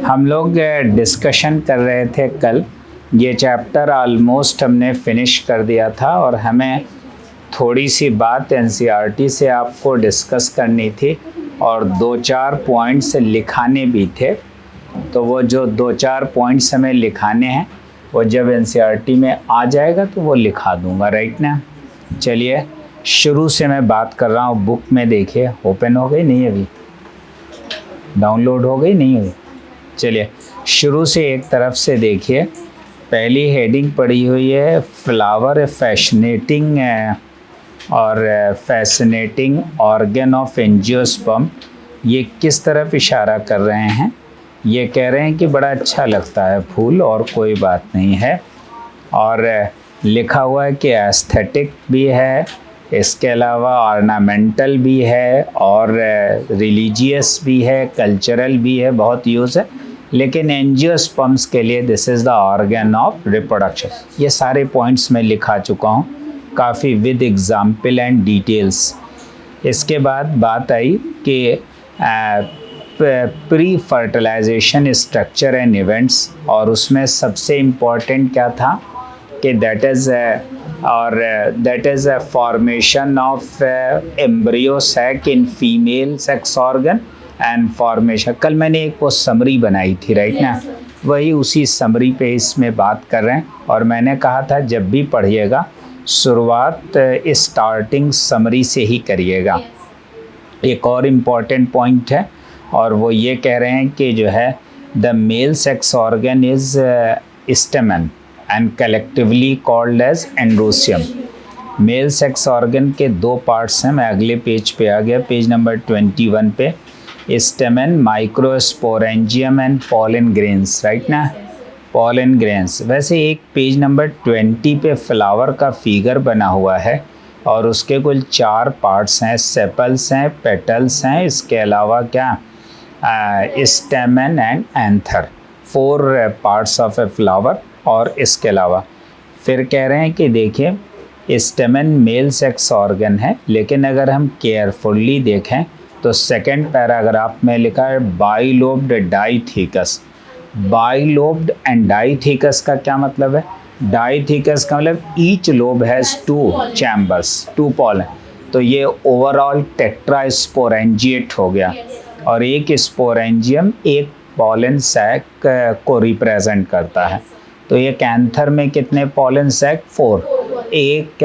हम लोग डिस्कशन कर रहे थे कल। ये चैप्टर ऑलमोस्ट हमने फिनिश कर दिया था और हमें थोड़ी सी बात एनसीईआरटी से आपको डिस्कस करनी थी और 2-4 पॉइंट्स लिखाने भी थे। तो वो जो 2-4 पॉइंट्स हमें लिखाने हैं वो जब एनसीईआरटी में आ जाएगा तो वो लिखा दूंगा, राइट ना। चलिए शुरू से मैं बात कर रहा हूँ। बुक में देखिए, ओपन हो गई नहीं, अभी डाउनलोड हो गई नहीं हुई। चलिए शुरू से एक तरफ से देखिए। पहली हेडिंग पड़ी हुई है flower fascinating organ of angiosperm. ये किस तरफ इशारा कर रहे हैं? ये कह रहे हैं कि बड़ा अच्छा लगता है फूल और कोई बात नहीं है। और लिखा हुआ है कि एस्थेटिक भी है, इसके अलावा ऑर्नामेंटल भी है और रिलीजियस भी है, कल्चरल भी है, बहुत यूज़ है। लेकिन एंजियोस्पर्म्स के लिए this is the organ of reproduction. ये सारे पॉइंट्स मैं लिखा चुका हूँ काफ़ी विद एग्जाम्पल एंड डिटेल्स। इसके बाद बात आई कि pre fertilization structure and events, और उसमें सबसे इम्पॉर्टेंट क्या था कि that is a formation of embryo sac in female sex organ and formation. कल मैंने एक वो समरी बनाई थी, राइट ना, वही उसी समरी पे इसमें बात कर रहे हैं। और मैंने कहा था जब भी पढ़िएगा शुरुआत स्टार्टिंग समरी से ही करिएगा। एक और इम्पॉर्टेंट पॉइंट है और वो ये कह रहे हैं कि जो है the male sex organ is stamen and collectively called as androecium. Male sex organ के 2 पार्ट्स हैं। मैं अगले पेज पे आ गया, पेज नंबर 21 पे। स्टेमन, microsporangium and pollen grains, right ना, पॉलन ग्रेन्स। वैसे एक पेज नंबर 20 पे फ्लावर का फिगर बना हुआ है और उसके कुल 4 पार्ट्स हैं, सेपल्स हैं, पेटल्स हैं, इसके अलावा क्या स्टेमन and anther, 4 parts of a flower. और इसके अलावा फिर कह रहे हैं कि देखिए स्टेमन मेल सेक्स ऑर्गन है, लेकिन अगर हम केयरफुल्ली देखें तो सेकंड पैराग्राफ में लिखा है बाइलोब्ड डाइथिकस। बाइलोब्ड एंड डाइथिकस का क्या मतलब है? डाइथिकस का मतलब each lobe has 2 chambers, 2 pollen. तो ये ओवरऑल टेट्रास्पोरेंजिएट हो गया और एक स्पोरेंजियम एक पॉलन सैक को रिप्रेजेंट करता है। तो ये कैंथर में कितने पॉलन सैक? 4। एक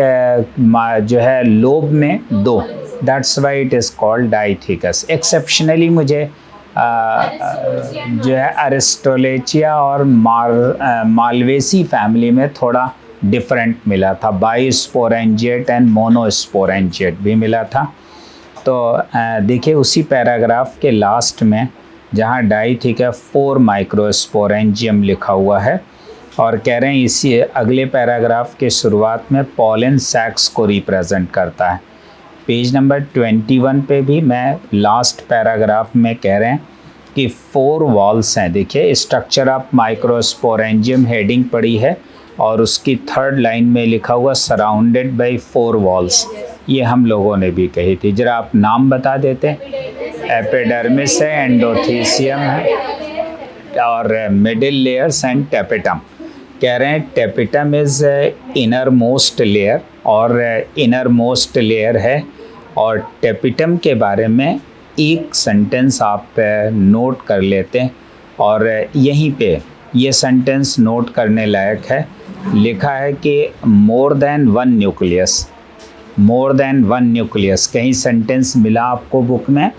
जो है लोब में 2। That's why it is called डाइथिकस। Exceptionally मुझे जो है अरिस्टोलेचिया और मालवेसी फैमिली में थोड़ा डिफरेंट मिला था। बाइस्पोरेंजिएट एंड मोनोस्पोरेंजिएट भी मिला था। तो देखिए उसी पैराग्राफ के लास्ट में जहाँ डाइथिकस 4 माइक्रोस्पोरेंजियम लिखा हुआ है और कह रहे हैं इसी अगले पैराग्राफ के शुरुआत में पॉलन सैक्स को रिप्रेजेंट करता है। पेज नंबर 21 पे भी मैं लास्ट पैराग्राफ में कह रहे हैं कि 4 वॉल्स हैं। देखिए स्ट्रक्चर ऑफ माइक्रोस्पोरेंजियम हेडिंग पड़ी है और उसकी 3rd लाइन में लिखा हुआ सराउंडेड बाय 4 वॉल्स। ये हम लोगों ने भी कही थी। जरा आप नाम बता देते। एपिडर्मिस है, एंडोथीसियम है और मिडिल लेयर्स एंड टेपिटम। कह रहे हैं tapetum is inner most layer और इनर मोस्ट लेयर है। और टेपिटम के बारे में एक सेंटेंस आप नोट कर लेते हैं और यहीं पे ये सेंटेंस नोट करने लायक है। लिखा है कि more than 1 nucleus, more than 1 nucleus. कहीं सेंटेंस मिला आपको बुक में?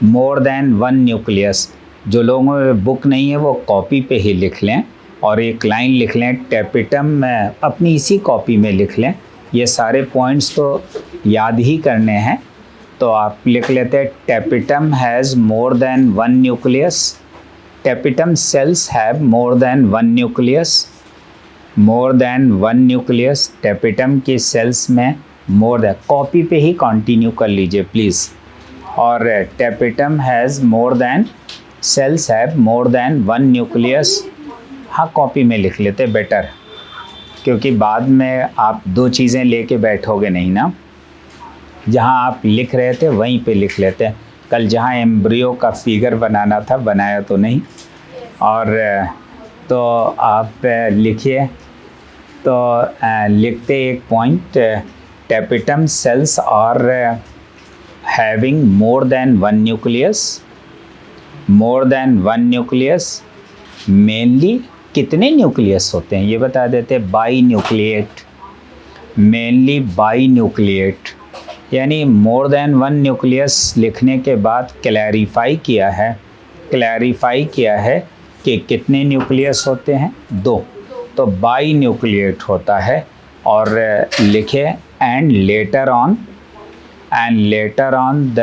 More than 1 nucleus. जो लोगों में बुक नहीं है वो कॉपी पे ही लिख लें और एक लाइन लिख लें टेपिटम, अपनी इसी कॉपी में लिख लें। ये सारे पॉइंट्स तो याद ही करने हैं, तो आप लिख लेते हैं tapetum has more than 1 nucleus. Tapetum cells have more than 1 nucleus. More than 1 nucleus. Tapetum की सेल्स में मोर देन, कॉपी पे ही कंटिन्यू कर लीजिए प्लीज़। और tapetum has more than, cells have more than 1 nucleus. हाँ कॉपी में लिख लेते बेटर, क्योंकि बाद में आप 2 चीज़ें लेके बैठोगे नहीं ना। जहाँ आप लिख रहे थे वहीं पे लिख लेते हैं। कल जहाँ एम्ब्रियो का फिगर बनाना था बनाया तो नहीं, और तो आप लिखिए, तो लिखते एक point, tapetum cells are having more than one nucleus, mainly कितने न्यूक्लियस होते हैं ये बता देते, binucleate, mainly binucleate, यानी मोर देन वन न्यूक्लियस लिखने के बाद क्लैरिफाई किया है कि कितने न्यूक्लियस होते हैं, 2, तो बाई न्यूक्लिएट होता है। और लिखे and later on the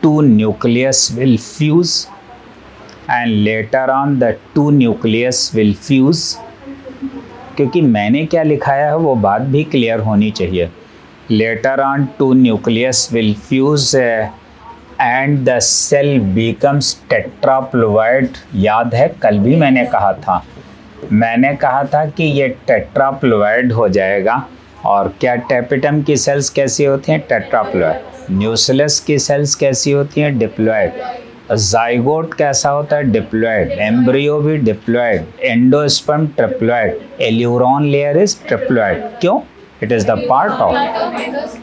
two nucleus will fuse, क्योंकि मैंने क्या लिखाया है वो बात भी क्लियर होनी चाहिए। Later on 2 nucleus will fuse and the cell becomes tetraploid. याद है कल भी मैंने कहा था कि ये टेट्राप्लोइड हो जाएगा। और क्या टेपिटम की सेल्स कैसी होती हैं, टेट्राप्लोइड। न्यूक्लियस की सेल्स कैसी होती हैं, डिप्लॉइड। जाइगोट कैसा होता है, डिप्लॉइड। एम्ब्रियो भी diploid. Endosperm triploid. Aleurone layer is triploid. क्यों, it is the part of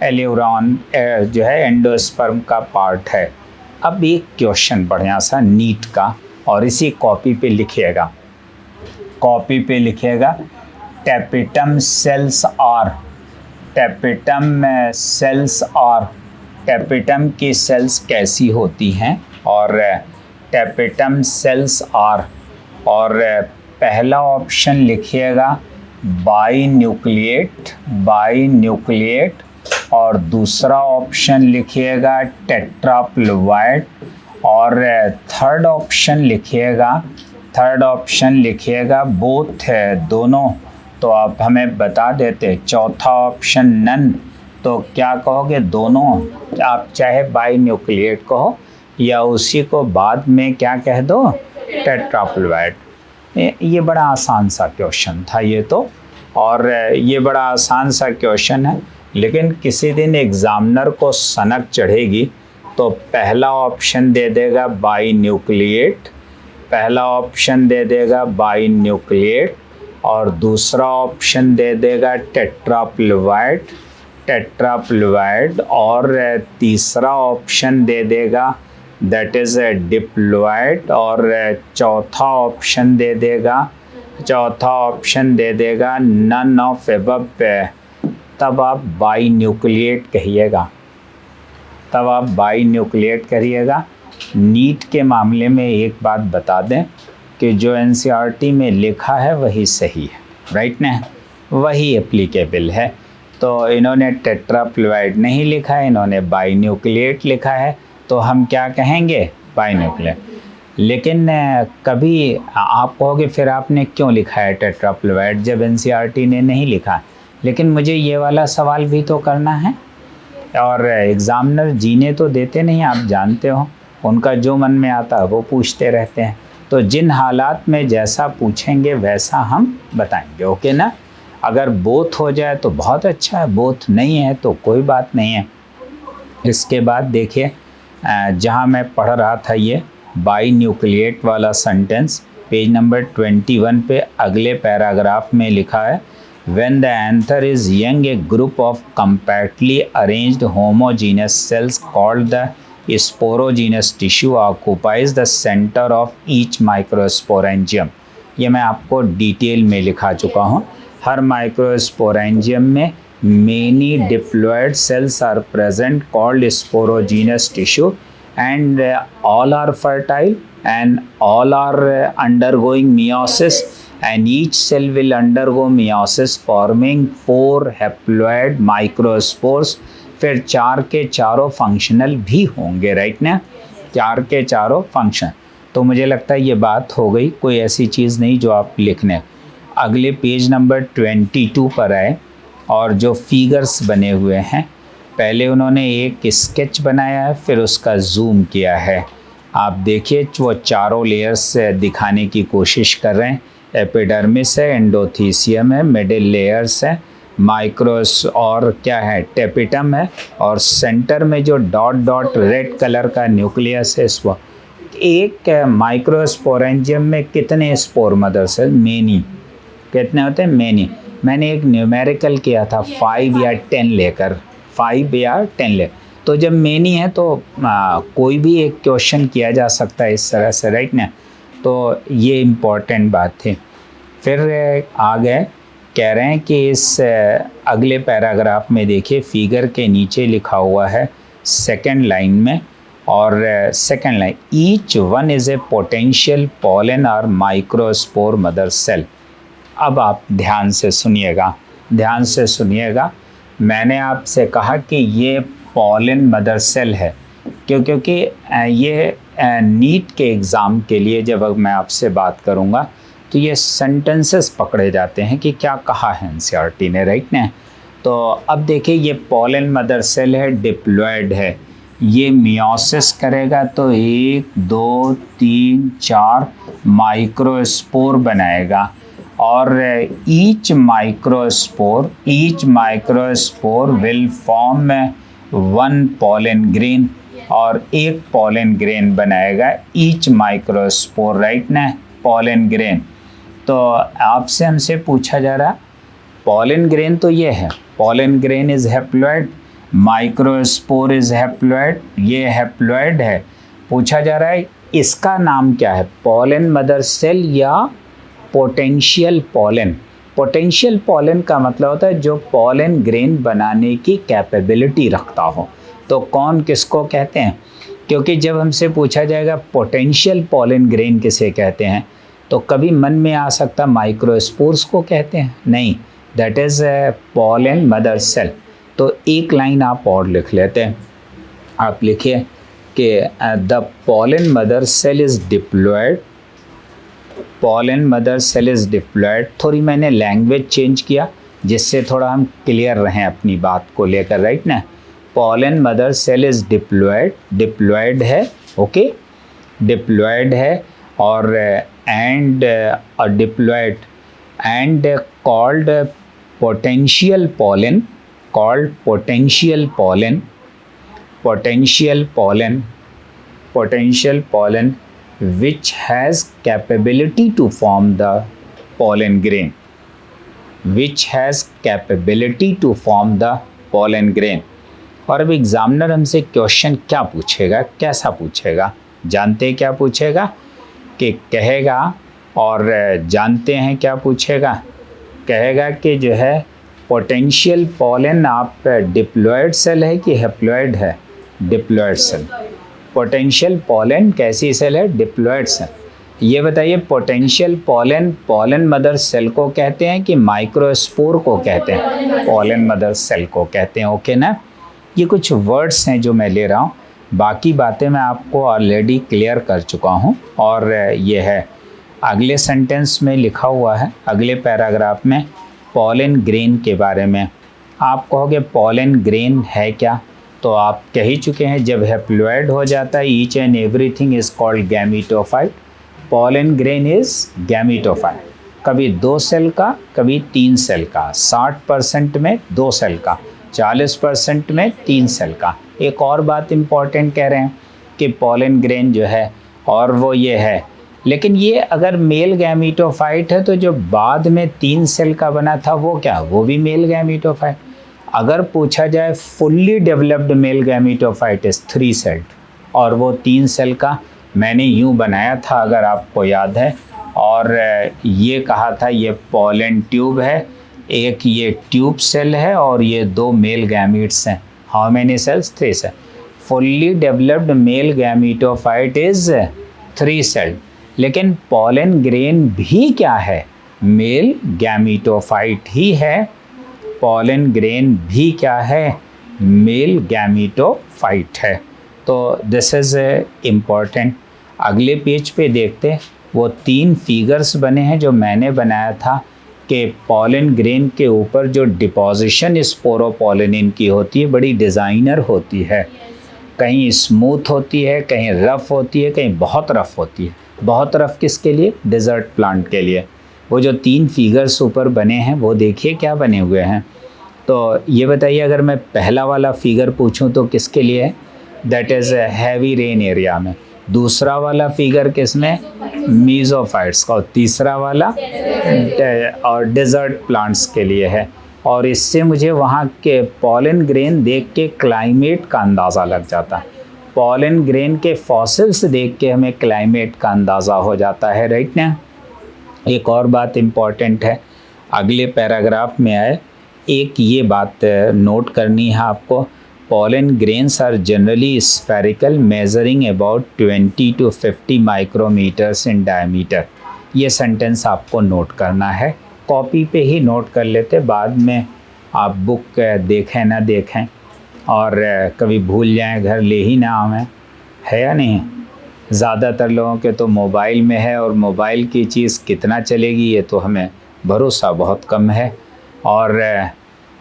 aleurone, जो है एंडोस्पर्म का पार्ट है। अब एक क्वेश्चन बढ़िया सा नीट का, और इसी कॉपी पे लिखिएगा, टेपिटम की सेल्स कैसी होती हैं, और टेपिटम सेल्स आर, और पहला ऑप्शन लिखिएगा बाई न्यूक्लिएट, और दूसरा ऑप्शन लिखिएगा टेट्राप्लोइड, और थर्ड ऑप्शन लिखिएगा बोथ है, दोनों। तो आप हमें बता देते, चौथा ऑप्शन नन, तो क्या कहोगे, दोनों। आप चाहे बाई न्यूक्लिएट कहो या उसी को बाद में क्या कह दो, टेट्राप्लोइड। ये बड़ा आसान सा क्वेश्चन था ये तो, और ये बड़ा आसान सा क्वेश्चन है, लेकिन किसी दिन एग्जामिनर को सनक चढ़ेगी तो पहला ऑप्शन दे देगा बाई न्यूक्लिएट, और दूसरा ऑप्शन दे देगा टेट्राप्लोइड, और तीसरा ऑप्शन दे देगा दैट इज़ डिप्लॉइड, और चौथा ऑप्शन दे देगा नन ऑफ एबव। तब आप बाई न्यूक्लिएट करिएगा। नीट के मामले में एक बात बता दें कि जो एनसीईआरटी में लिखा है वही सही है, राइट ना, वही एप्लीकेबल है। तो इन्होंने टेट्राप्लोइड नहीं लिखा है, इन्होंने बाई न्यूक्लिएट लिखा है, तो हम क्या कहेंगे, बाई न्यूक्लिएट। लेकिन कभी आप कहोगे फिर आपने क्यों लिखा है टेट्राप्लोइड जब एनसीईआरटी ने नहीं लिखा। लेकिन मुझे ये वाला सवाल भी तो करना है, और एग्ज़ामिनर जीने तो देते नहीं, आप जानते हो, उनका जो मन में आता है वो पूछते रहते हैं। तो जिन हालात में जैसा पूछेंगे वैसा हम बताएंगे, ओके ना। अगर बोथ हो जाए तो बहुत अच्छा है, बोथ नहीं है तो कोई बात नहीं है। इसके बाद देखिए, जहाँ मैं पढ़ रहा था ये बाई न्यूक्लिएट वाला सेंटेंस, पेज नंबर 21 पे अगले पैराग्राफ में लिखा है, when the anther is young a group of compactly arranged homogeneous cells called the sporogenous tissue occupies the center of each microsporangium। ये मैं आपको डिटेल में लिखा चुका हूँ। हर माइक्रोस्पोरेंजियम में many diploid cells are present called sporogenous tissue, and all are fertile and all are undergoing meiosis, and each cell will undergo meiosis forming 4 haploid microspores। फिर 4 के चारों फंक्शनल भी होंगे, राइट ना, 4 के चारों फंक्शन। तो मुझे लगता है ये बात हो गई, कोई ऐसी चीज़ नहीं जो आप लिखने। अगले पेज नंबर 22 पर आए, और जो फिगर्स बने हुए हैं, पहले उन्होंने एक स्केच बनाया है, फिर उसका जूम किया है। आप देखिए वो चारों लेयर्स दिखाने की कोशिश कर रहे हैं। एपिडर्मिस है, एंडोथीसियम है, मिडिल लेयर्स है, माइक्रोस और क्या है, टेपिटम है, और सेंटर में जो डॉट डॉट रेड कलर का न्यूक्लियस है, एक माइक्रोस्पोरेंजियम में कितने स्पोर मदर सेल? मेनी। कितने होते हैं? मेनी। मैंने एक न्यूमेरिकल किया था 5 या 10 लेकर, 5 या 10 ले। तो जब मेनी है तो कोई भी एक क्वेश्चन किया जा सकता है इस तरह से, राइट ना। तो ये इम्पोर्टेंट बात थी। फिर आ गए, कह रहे हैं कि इस अगले पैराग्राफ में देखिए, फिगर के नीचे लिखा हुआ है सेकंड लाइन में, और second line, each one is a potential pollen और माइक्रोस्पोर मदर सेल। अब आप ध्यान से सुनिएगा, ध्यान से सुनिएगा। मैंने आपसे कहा कि ये पॉलन मदर सेल है, क्योंकि ये नीट के एग्ज़ाम के लिए जब मैं आपसे बात करूँगा तो ये सेंटेंसेस पकड़े जाते हैं कि क्या कहा है एनसीईआरटी ने, राइट ना। तो अब देखिए, ये पॉलन मदर सेल है, डिप्लॉयड है, ये मियोसिस करेगा तो 1 2 3 4 माइक्रोस्पोर बनाएगा, और each microspore will form 1 pollen grain, और एक पॉलन ग्रेन बनाएगा ईच माइक्रोस्पोर, राइट ना, पॉलन ग्रेन। तो आपसे हमसे पूछा जा रहा, पॉलन ग्रेन तो ये है, pollen grain is haploid, microspore is haploid, ये हैप्लॉइड है। पूछा जा रहा है इसका नाम क्या है, पॉलन मदर सेल या पोटेंशियल पॉलन। पोटेंशियल पॉलन का मतलब होता है जो पॉलन ग्रेन बनाने की कैपेबिलिटी रखता हो। तो कौन किसको कहते हैं? क्योंकि जब हमसे पूछा जाएगा पोटेंशियल पॉलन ग्रेन किसे कहते हैं, तो कभी मन में आ सकता माइक्रोस्पोर्स को कहते हैं, नहीं, that is pollen mother cell. तो एक लाइन आप और लिख लेते हैं, आप लिखिए कि the pollen mother cell is diploid, pollen mother cell is diploid. थोड़ी मैंने लैंग्वेज चेंज किया जिससे थोड़ा हम क्लियर रहें अपनी बात को लेकर, राइट ना। Pollen mother cell is diploid, diploid है, ओके, डिप्लॉयड है, और and diploid and called potential pollen, called potential pollen, potential pollen, potential pollen which has capability to form the pollen grain, which has capability to form the pollen grain। और अब examiner हमसे question क्या पूछेगा, कैसा पूछेगा, जानते हैं क्या पूछेगा? कि कहेगा, और जानते हैं क्या पूछेगा, कहेगा कि जो है पोटेंशियल पॉलन आप डिप्लॉयड सेल है कि हैप्लॉयड है? Diploid cell. पोटेंशियल पॉलन कैसी सेल है? Diploid cell. ये बताइए, potential pollen pollen mother cell को कहते हैं कि माइक्रोस्पोर को कहते हैं? पॉलन मदर सेल को कहते हैं, ओके ना। ये कुछ वर्ड्स हैं जो मैं ले रहा हूँ, बाकी बातें मैं आपको ऑलरेडी क्लियर कर चुका हूँ। और ये है अगले सेंटेंस में लिखा हुआ है, अगले पैराग्राफ में पॉलन ग्रेन के बारे में। आप कहोगे पॉलन ग्रेन है क्या, तो आप कह ही चुके हैं, जब हैप्लॉयड हो जाता है each and everything is called gametophyte. Pollen grain is gametophyte, कभी 2 सेल का, कभी 3 सेल का, 60% में 2 सेल का, 40% में 3 सेल का। एक और बात इम्पॉर्टेंट कह रहे हैं कि पॉलन ग्रेन जो है, और वो ये है, लेकिन ये अगर मेल गैमीटोफाइट है तो जो बाद में 3 सेल का बना था वो क्या, वो भी मेल गैमीटोफाइट। अगर पूछा जाए fully developed male gametophyte is 3 celled, और वो 3 सेल का मैंने यूँ बनाया था अगर आपको याद है, और ये कहा था ये पॉलन ट्यूब है, एक ये ट्यूब सेल है, और ये 2 मेल गैमीट्स हैं। How many cells? 3 cell. Fully developed male gametophyte is 3 celled. लेकिन पॉलन ग्रेन भी क्या है? मेल गैमीटोफाइट ही है। पॉलन ग्रेन भी क्या है? मेल गैमीटोफाइट है। तो दिस इज़ इम्पॉर्टेंट। अगले पेज पे देखते हैं, वो 3 फिगर्स बने हैं जो मैंने बनाया था कि पॉलन ग्रेन के ऊपर जो डिपोजिशन स्पोरोपोलिन की होती है बड़ी डिज़ाइनर होती है, कहीं स्मूथ होती है, कहीं रफ़ होती है, कहीं बहुत रफ़ होती है। बहुत रफ़ किसके लिए? डेज़र्ट प्लांट के लिए। वो जो 3 फिगर्स ऊपर बने हैं वो देखिए क्या बने हुए हैं। तो ये बताइए, अगर मैं पहला वाला फिगर पूछूं तो किसके लिए है? That is heavy rain area में। दूसरा वाला फिगर किसमें, मीज़ोफाइट्स का, और तीसरा वाला और डेजर्ट प्लांट्स के लिए है। और इससे मुझे वहाँ के पॉलन ग्रेन देख के क्लाइमेट का अंदाज़ा लग जाता है, पॉलन ग्रेन के फॉसिल्स देख के हमें क्लाइमेट का अंदाज़ा हो जाता है, राइट ना। एक और बात इम्पॉर्टेंट है, अगले पैराग्राफ में आए, एक ये बात नोट करनी है आपको, pollen grains are generally spherical measuring about 20 to 50 micrometers in diameter। ये सेंटेंस आपको नोट करना है, कॉपी पे ही नोट कर लेते, बाद में आप बुक देखें ना देखें और कभी भूल जाएं, घर ले ही ना आवें, है या नहीं। ज़्यादातर लोगों के तो मोबाइल में है, और मोबाइल की चीज़ कितना चलेगी ये तो हमें भरोसा बहुत कम है।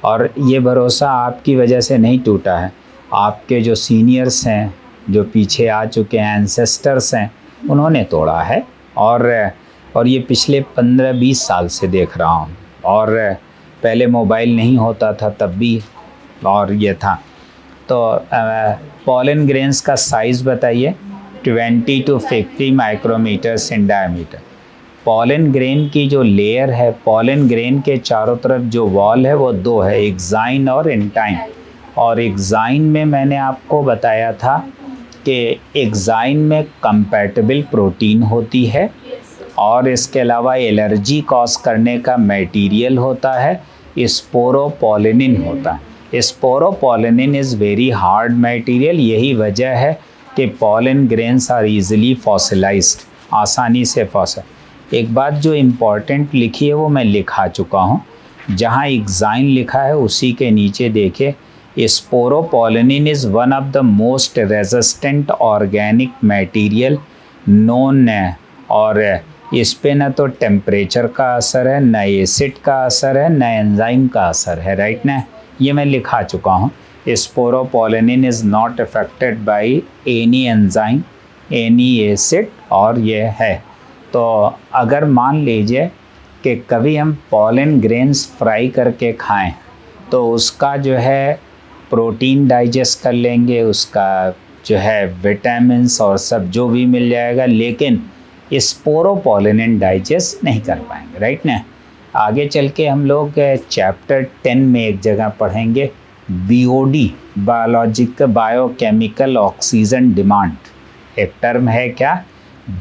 और ये भरोसा आपकी वजह से नहीं टूटा है, आपके जो सीनियर्स हैं, जो पीछे आ चुके हैं, एंसेस्टर्स हैं, उन्होंने तोड़ा है। और ये पिछले 15-20 साल से देख रहा हूँ, और पहले मोबाइल नहीं होता था तब भी, और ये था। तो पॉलन ग्रेन्स का साइज़ बताइए, 20 to 50 micrometres in diameter. Pollen grain की जो लेयर है, पॉलन ग्रेन के चारों तरफ जो वॉल है वो दो है, एक्साइन और इंटाइन। और एक्साइन में मैंने आपको बताया था कि एक्साइन में कंपैटिबल प्रोटीन होती है, और इसके अलावा एलर्जी कॉज करने का मटेरियल होता है, स्पोरोपोलिनिन होता है। Sporopollenin is very hard material, यही वजह है कि pollen grains are easily fossilized, आसानी से फॉसिल। एक बात जो इम्पॉर्टेंट लिखी है वो मैं लिखा चुका हूँ, जहाँ एक्साइन लिखा है उसी के नीचे देखे, sporopollenin is one of the most resistant organic material known है। और इस पे न तो टेम्परेचर का असर है, न एसिड का असर है, न एंजाइम का असर है, राइट ना। ये मैं लिखा चुका हूँ, sporopollenin is not affected by any enzyme, any acid, और ये है। तो अगर मान लीजिए कि कभी हम पॉलन ग्रेन्स फ्राई करके खाएं तो उसका जो है प्रोटीन डाइजेस्ट कर लेंगे, उसका जो है विटामिन्स और सब जो भी मिल जाएगा, लेकिन स्पोरोपोलिनिन डाइजेस्ट नहीं कर पाएंगे, राइट ना। आगे चल के हम लोग चैप्टर 10 में एक जगह पढ़ेंगे बीओडी, बायोकेमिकल ऑक्सीजन डिमांड। एक टर्म है क्या,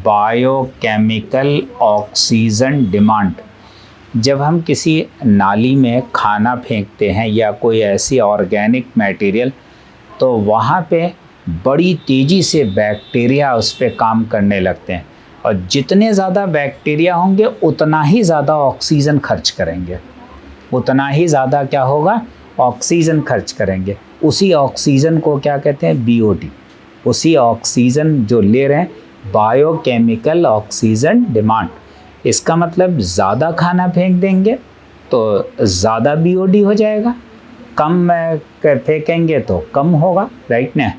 बायोकेमिकल ऑक्सीजन डिमांड। जब हम किसी नाली में खाना फेंकते हैं या कोई ऐसी ऑर्गेनिक मटेरियल, तो वहाँ पे बड़ी तेज़ी से बैक्टीरिया उस पर काम करने लगते हैं, और जितने ज़्यादा बैक्टीरिया होंगे उतना ही ज़्यादा ऑक्सीजन खर्च करेंगे, उतना ही ज़्यादा क्या होगा, ऑक्सीजन खर्च करेंगे। उसी ऑक्सीजन को क्या कहते हैं, बीओडी। उसी ऑक्सीजन जो ले रहे हैं, बायोकेमिकल ऑक्सीजन डिमांड। इसका मतलब ज़्यादा खाना फेंक देंगे तो ज़्यादा बीओडी हो जाएगा, कम फेंकेंगे तो कम होगा, राइट ना।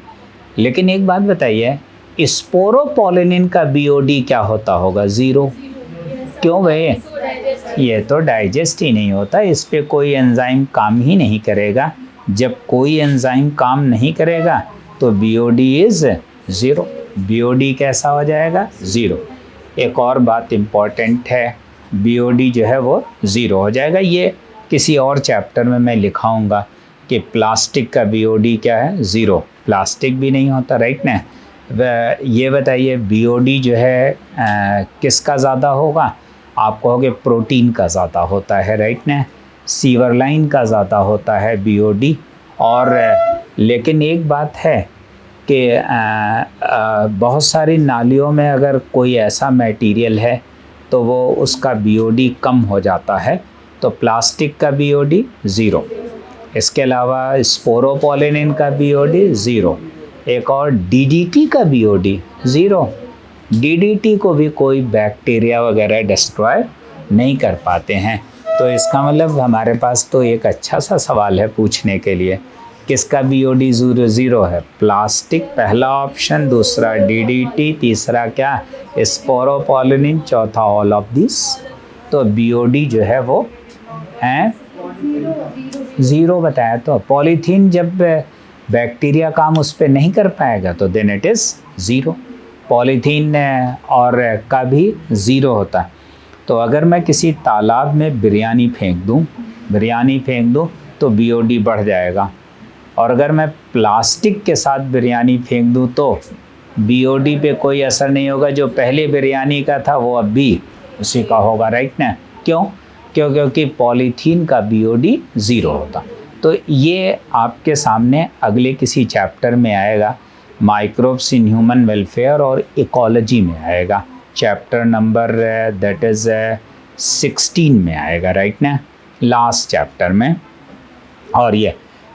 लेकिन एक बात बताइए, स्पोरोपोलिनिन का बीओडी क्या होता होगा, ज़ीरो। क्यों भाई, ये तो डाइजेस्ट ही नहीं होता, इस पे कोई एंजाइम काम ही नहीं करेगा। जब कोई एंजाइम काम नहीं करेगा तो बीओडी इज़ ज़ीरो। बीओडी कैसा हो जाएगा, ज़ीरो। एक और बात इम्पॉर्टेंट है, बीओडी जो है वो ज़ीरो हो जाएगा। ये किसी और चैप्टर में मैं लिखाऊंगा कि प्लास्टिक का बीओडी क्या है, ज़ीरो। प्लास्टिक भी नहीं होता, राइट ना। ये बताइए बीओडी जो है किसका ज़्यादा होगा, आप कहोगे प्रोटीन का ज़्यादा होता है, राइट ना। सीवरलाइन का ज़्यादा होता है बीओडी। और लेकिन एक बात है कि बहुत सारी नालियों में अगर कोई ऐसा मटेरियल है तो वो उसका बीओडी कम हो जाता है, तो प्लास्टिक का बीओडी ज़ीरो। इसके अलावा स्पोरोपोलिनिन का बीओडी ज़ीरो। एक और डीडीटी का बीओडी ज़ीरो। डीडीटी को भी कोई बैक्टीरिया वगैरह डिस्ट्रॉय नहीं कर पाते हैं। तो इसका मतलब हमारे पास तो एक अच्छा सा सवाल है पूछने के लिए, किसका बीओडी ज़ीरो है, प्लास्टिक पहला ऑप्शन, दूसरा डीडीटी, तीसरा क्या, स्पोरोपोलिनिन, चौथा ऑल ऑफ दिस। तो बीओडी जो है वो है ज़ीरो बताया। तो पॉलीथीन जब बैक्टीरिया काम उस पर नहीं कर पाएगा तो then it is zero. Polythene और का भी ज़ीरो होता है। तो अगर मैं किसी तालाब में बिरयानी फेंक दूँ तो BOD बढ़ जाएगा, और अगर मैं प्लास्टिक के साथ बिरयानी फेंक दूँ तो BOD पे कोई असर नहीं होगा। जो पहले बिरयानी का था वो अब भी उसी का होगा, राइट ना? क्योंकि पॉलीथीन का BOD ज़ीरो होता। तो ये आपके सामने अगले किसी चैप्टर में आएगा, माइक्रोब्स इन ह्यूमन वेलफेयर और इकोलॉजी में आएगा, चैप्टर नंबर दैट इज़ 16 में आएगा, राइट ना, लास्ट चैप्टर में। और ये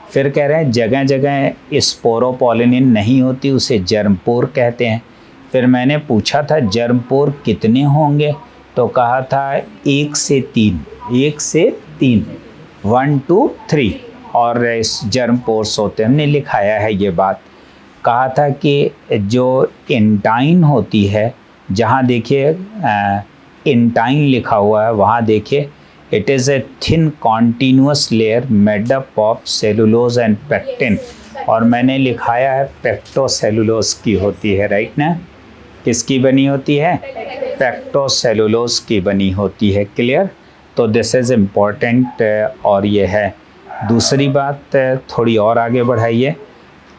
फिर कह रहे हैं जगह जगह स्पोरोपोलिन नहीं होती, उसे जर्मपोर कहते हैं। फिर मैंने पूछा था जर्मपोर कितने होंगे, तो कहा था 1 से 3, 1 to 3 और इस जर्मपोर्स होते हैं। हमने लिखाया है ये बात। कहा था कि जो इंटाइन होती है, जहाँ देखिए इंटाइन लिखा हुआ है वहाँ देखिए, it is a thin continuous layer made up of cellulose and pectin, और मैंने लिखाया है पेक्टोसेलुलोज की होती है, राइट ना? किसकी बनी होती है? पेक्टोसेलुलोज की बनी होती है, क्लियर? तो दिस इज़ इम्पॉर्टेंट। और ये है दूसरी बात, थोड़ी और आगे बढ़ाइए।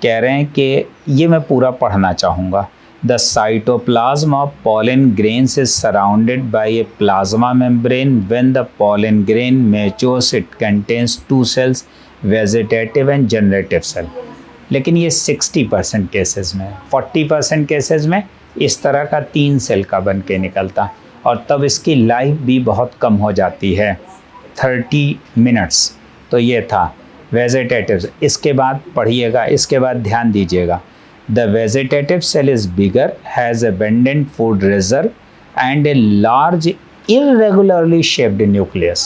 कह रहे हैं कि ये मैं पूरा पढ़ना चाहूँगा। The cytoplasm of pollen grains is surrounded by a plasma membrane. When the pollen grain matures, it contains 2 cells, vegetative and generative cell. लेकिन ये 60% केसेस में, 40% केसेस में इस तरह का 3 सेल का बन के निकलता, और तब इसकी लाइफ भी बहुत कम हो जाती है, 30 मिनट्स। तो ये था वेजिटेटिव। इसके बाद पढ़िएगा, इसके बाद ध्यान दीजिएगा। The vegetative cell is bigger, has abundant food reserve and a large irregularly shaped nucleus.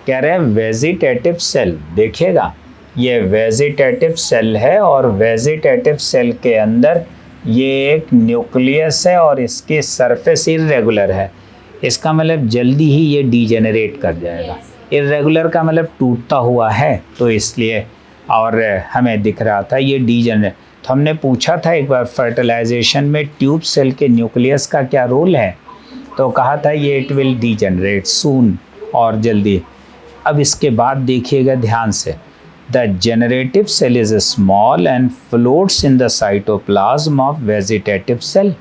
कह रहे हैं वेजिटेटिव सेल, देखिएगा ये वेजिटेटिव सेल है और वेजिटेटिव सेल के अंदर ये एक न्यूक्लियस है और इसकी सरफेस इरेगुलर है। इसका मतलब जल्दी ही ये डीजेनरेट कर जाएगा। इरेगुलर का मतलब टूटता हुआ है, तो इसलिए, और हमें दिख रहा था ये डीजेनरेट। तो हमने पूछा था एक बार फर्टिलाइजेशन में ट्यूब सेल के न्यूक्लियस का क्या रोल है, तो कहा था ये इट विल डीजेनरेट सून, और जल्दी। अब इसके बाद देखिएगा ध्यान से। The generative cell is small and floats in the cytoplasm of vegetative cell.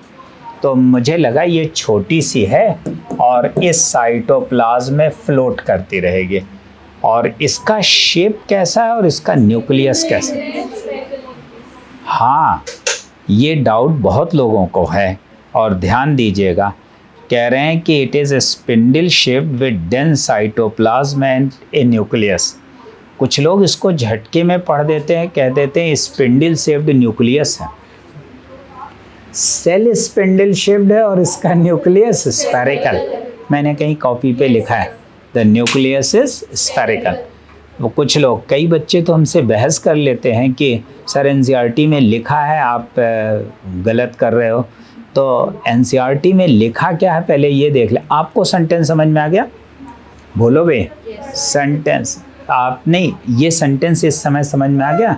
तो मुझे लगा ये छोटी सी है और इस साइटोप्लाज्म में फ्लोट करती रहेगी। और इसका शेप कैसा है और इसका न्यूक्लियस कैसा है? हाँ, ये डाउट बहुत लोगों को है, और ध्यान दीजिएगा। कह रहे हैं कि it is a spindle shaped with dense cytoplasm and A nucleus. कुछ लोग इसको झटके में पढ़ देते हैं, कह देते हैं स्पिंडल शेप्ड न्यूक्लियस है। सेल स्पिंडल शेप्ड है और इसका न्यूक्लियस स्फेरिकल। मैंने कहीं कॉपी पे लिखा है द न्यूक्लियस इज स्फेरिकल। वो कुछ लोग, कई बच्चे तो हमसे बहस कर लेते हैं कि सर NCERT में लिखा है, आप गलत कर रहे हो। तो NCERT में लिखा क्या है पहले ये देख ले। आपको सेंटेंस समझ में आ गया? बोलो बे, सेंटेंस आप नहीं, ये सेंटेंस इस समय समझ में आ गया?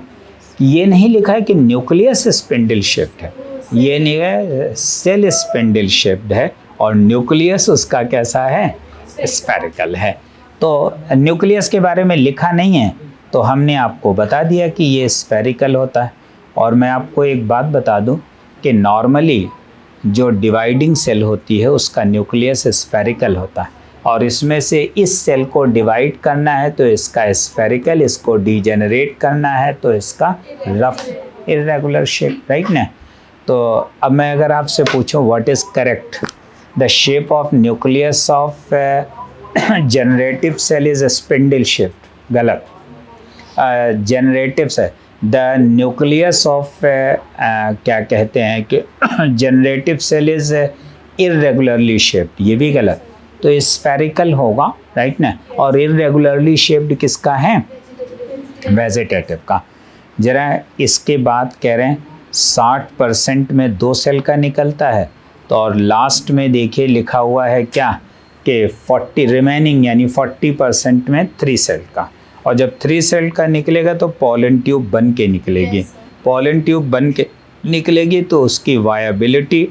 ये नहीं लिखा है कि न्यूक्लियस स्पिंडल शेप्ड है, ये नहीं है, सेल स्पिंडल शेप्ड है और न्यूक्लियस उसका कैसा है? स्फेरिकल है। तो न्यूक्लियस के बारे में लिखा नहीं है, तो हमने आपको बता दिया कि ये स्फेरिकल होता है। और मैं आपको एक बात बता दूं कि नॉर्मली जो डिवाइडिंग सेल होती है उसका न्यूक्लियस स्फेरिकल होता है, और इसमें से इस सेल को डिवाइड करना है तो इसका स्फेरिकल, इसको डीजेनरेट करना है तो इसका रफ इरेगुलर शेप, राइट ना? तो अब मैं अगर आपसे पूछूं what is correct, the shape of nucleus of generative cell is spindle shaped, गलत। Generative cell, the nucleus of क्या कहते हैं कि generative cell is irregularly shaped, ये भी गलत। तो स्फेरिकल होगा, राइट ना? और इरेगुलरली शेप्ड किसका है? वेजिटेटिव का। जरा इसके बाद कह रहे हैं 60% में 2 सेल का निकलता है, तो और लास्ट में देखिए लिखा हुआ है क्या कि 40 रिमेनिंग यानी 40% में 3 सेल का। और जब 3 सेल का निकलेगा तो पॉलन ट्यूब बन के निकलेगी। पॉलन ट्यूब बन के निकलेगी तो उसकी वायबिलिटी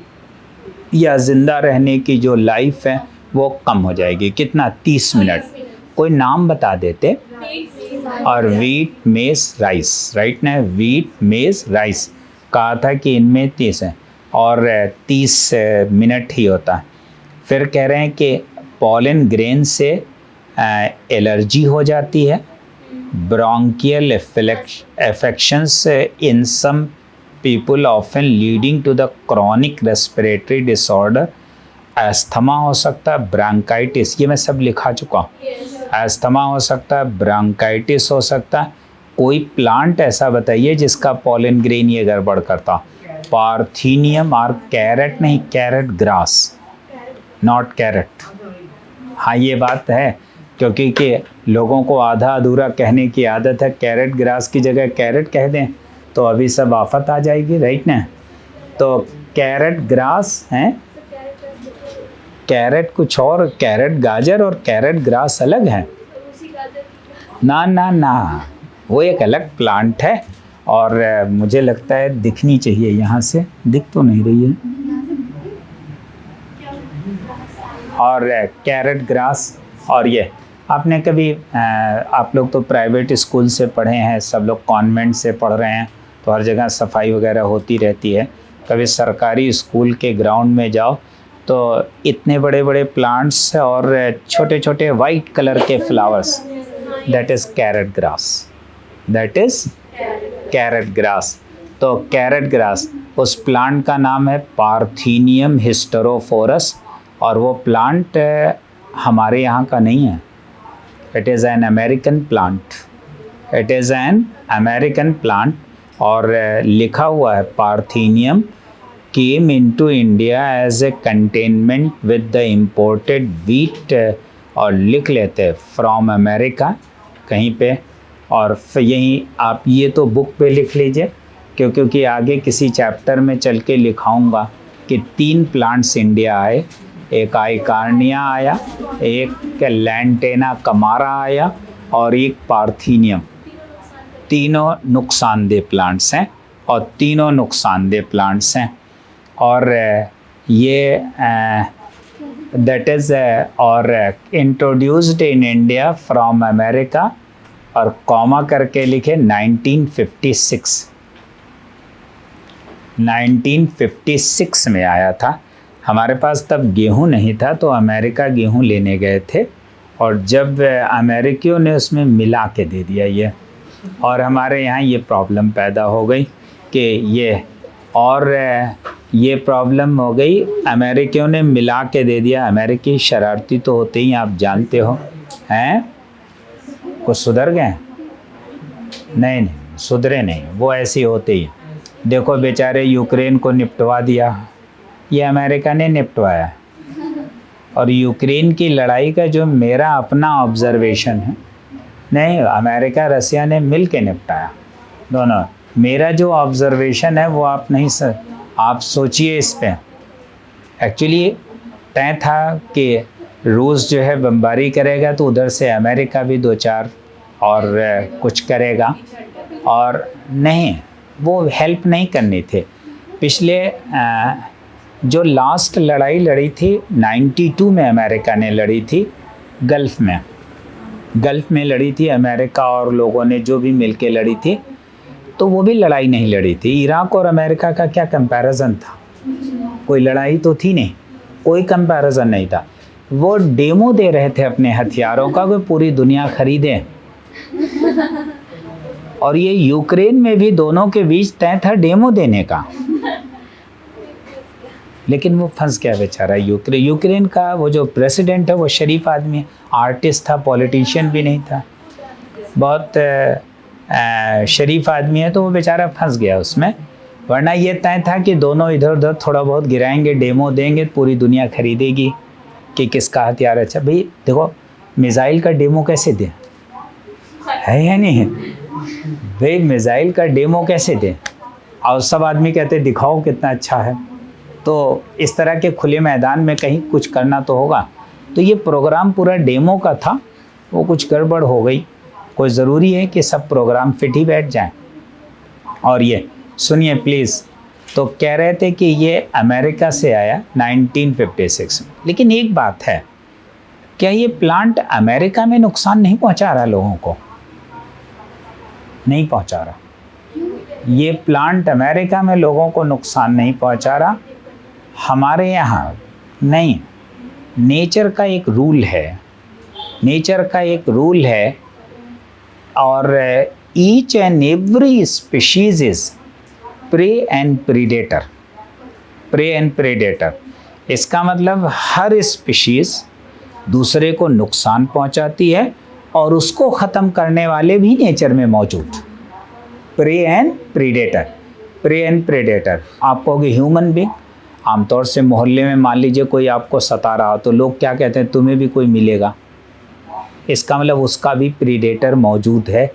या ज़िंदा रहने की जो लाइफ है वो कम हो जाएगी। कितना? 30 मिनट। कोई नाम बता देते। और वीट मेज राइस, राइट ना, वीट मेज राइस कहा था कि इनमें 30 है और 30 मिनट ही होता है। फिर कह रहे हैं कि पॉलन ग्रेन से एलर्जी हो जाती है, bronchial affections in some people often leading to the chronic respiratory disorder, asthma हो सकता है, ब्रांकाइटिस, ये मैं सब लिखा चुका हूँ। एस्थमा हो सकता है, ब्रांकाइटिस हो सकता है। कोई प्लांट ऐसा बताइए जिसका पॉलन ग्रेन ये गड़बड़ करता। पार्थीनियम और कैरेट नहीं, कैरेट ग्रास, नॉट कैरेट। हाँ ये बात है, क्योंकि कि लोगों को आधा अधूरा कहने की आदत है। कैरेट ग्रास की जगह कैरेट कह दें तो अभी सब आफत आ जाएगी, राइट ना। तो कैरेट ग्रास हैं, कैरेट कुछ और, कैरेट गाजर और कैरेट ग्रास अलग है ना ना ना, वो एक अलग प्लांट है। और मुझे लगता है दिखनी चाहिए, यहाँ से दिख तो नहीं रही है। और कैरेट ग्रास, और ये आपने कभी आप लोग तो प्राइवेट स्कूल से पढ़े हैं, सब लोग कॉन्वेंट से पढ़ रहे हैं, तो हर जगह सफाई वगैरह होती रहती है। कभी सरकारी स्कूल के ग्राउंड में जाओ तो इतने बड़े बड़े प्लांट्स और छोटे छोटे वाइट कलर के flowers, that is carrot grass, that is carrot grass. तो कैरेट ग्रास, उस प्लांट का नाम है पार्थीनियम हिस्टेरोफोरस, और वो प्लांट हमारे यहाँ का नहीं है। It is an American plant, it is an American plant. और लिखा हुआ है parthenium came into India as a containment with the imported wheat, और लिख लेते from America कहीं पे। और फिर यहीं आप ये तो बुक पे लिख लीजिए, क्योंकि आगे किसी चैप्टर में चल के लिखाऊंगा कि 3 प्लांट्स इंडिया आए, एक आइकार्निया आया, एक लैंटेना कमारा आया और एक पार्थीनियम। तीनों नुकसानदेह प्लांट्स हैं और तीनों नुकसानदेह प्लांट्स हैं। और ये दैट इज़ और introduced in India from America, और कॉमा करके लिखे 1956 में आया था। हमारे पास तब गेहूं नहीं था, तो अमेरिका गेहूं लेने गए थे, और जब अमेरिकियों ने उसमें मिला के दे दिया ये, और हमारे यहाँ ये प्रॉब्लम पैदा हो गई कि ये प्रॉब्लम हो गई, अमेरिकियों ने मिला के दे दिया। अमेरिकी शरारती तो होते ही, आप जानते हो हैं। कुछ सुधर गए? नहीं नहीं, सुधरे नहीं, वो ऐसे होते ही। देखो बेचारे यूक्रेन को निपटवा दिया, ये अमेरिका ने निपटवाया। और यूक्रेन की लड़ाई का जो मेरा अपना ऑब्जर्वेशन है, नहीं, अमेरिका रसिया ने मिल के निपटाया दोनों। मेरा जो ऑब्जर्वेशन है वो आप सोचिए इस पे। एक्चुअली तय था कि रूस जो है बमबारी करेगा, तो उधर से अमेरिका भी 2-4 और कुछ करेगा, और नहीं, वो हेल्प नहीं करनी थी। पिछले जो लास्ट लड़ाई लड़ी थी 92 में अमेरिका ने लड़ी थी, गल्फ़ में लड़ी थी अमेरिका, और लोगों ने जो भी मिलके लड़ी थी, तो वो भी लड़ाई नहीं लड़ी थी। इराक और अमेरिका का क्या कंपैरिजन था? कोई लड़ाई तो थी नहीं, कोई कंपैरिजन नहीं था। वो डेमो दे रहे थे अपने हथियारों का, वो पूरी दुनिया खरीदे। और ये यूक्रेन में भी दोनों के बीच तय था डेमो देने का, लेकिन वो फंस गया बेचारा यूक्रेन का वो जो प्रेसिडेंट है वो शरीफ आदमी है, आर्टिस्ट था, पॉलिटिशियन भी नहीं था, बहुत शरीफ आदमी है, तो वो बेचारा फंस गया उसमें। वरना ये तय था कि दोनों इधर उधर थोड़ा बहुत गिराएंगे, डेमो देंगे, पूरी दुनिया खरीदेगी कि किसका हथियार अच्छा। भाई देखो, मिसाइल का डेमो कैसे दें, है या नहीं? भाई मिसाइल का डेमो कैसे दें? और सब आदमी कहते दिखाओ कितना अच्छा है। तो इस तरह के खुले मैदान में कहीं कुछ करना तो होगा। तो ये प्रोग्राम पूरा डेमो का था, वो कुछ गड़बड़ हो गई। कोई ज़रूरी है कि सब प्रोग्राम फिट ही बैठ जाएं। और ये सुनिए प्लीज़, तो कह रहे थे कि ये अमेरिका से आया 1956 में। लेकिन एक बात है, क्या ये प्लांट अमेरिका में नुकसान नहीं पहुंचा रहा लोगों को? नहीं पहुंचा रहा। ये प्लांट अमेरिका में लोगों को नुकसान नहीं पहुंचा रहा, हमारे यहाँ नहीं। नेचर का एक रूल है, नेचर का एक रूल है, और each and every species is prey and predator. Prey and predator, इसका मतलब हर स्पीशीज दूसरे को नुकसान पहुंचाती है और उसको ख़त्म करने वाले भी नेचर में मौजूद। Prey and predator, prey and predator. आप कहोगे ह्यूमन बीइंग, आमतौर से मोहल्ले में मान लीजिए कोई आपको सता रहा हो तो लोग क्या कहते हैं, तुम्हें भी कोई मिलेगा। इसका मतलब उसका भी प्रीडेटर मौजूद है।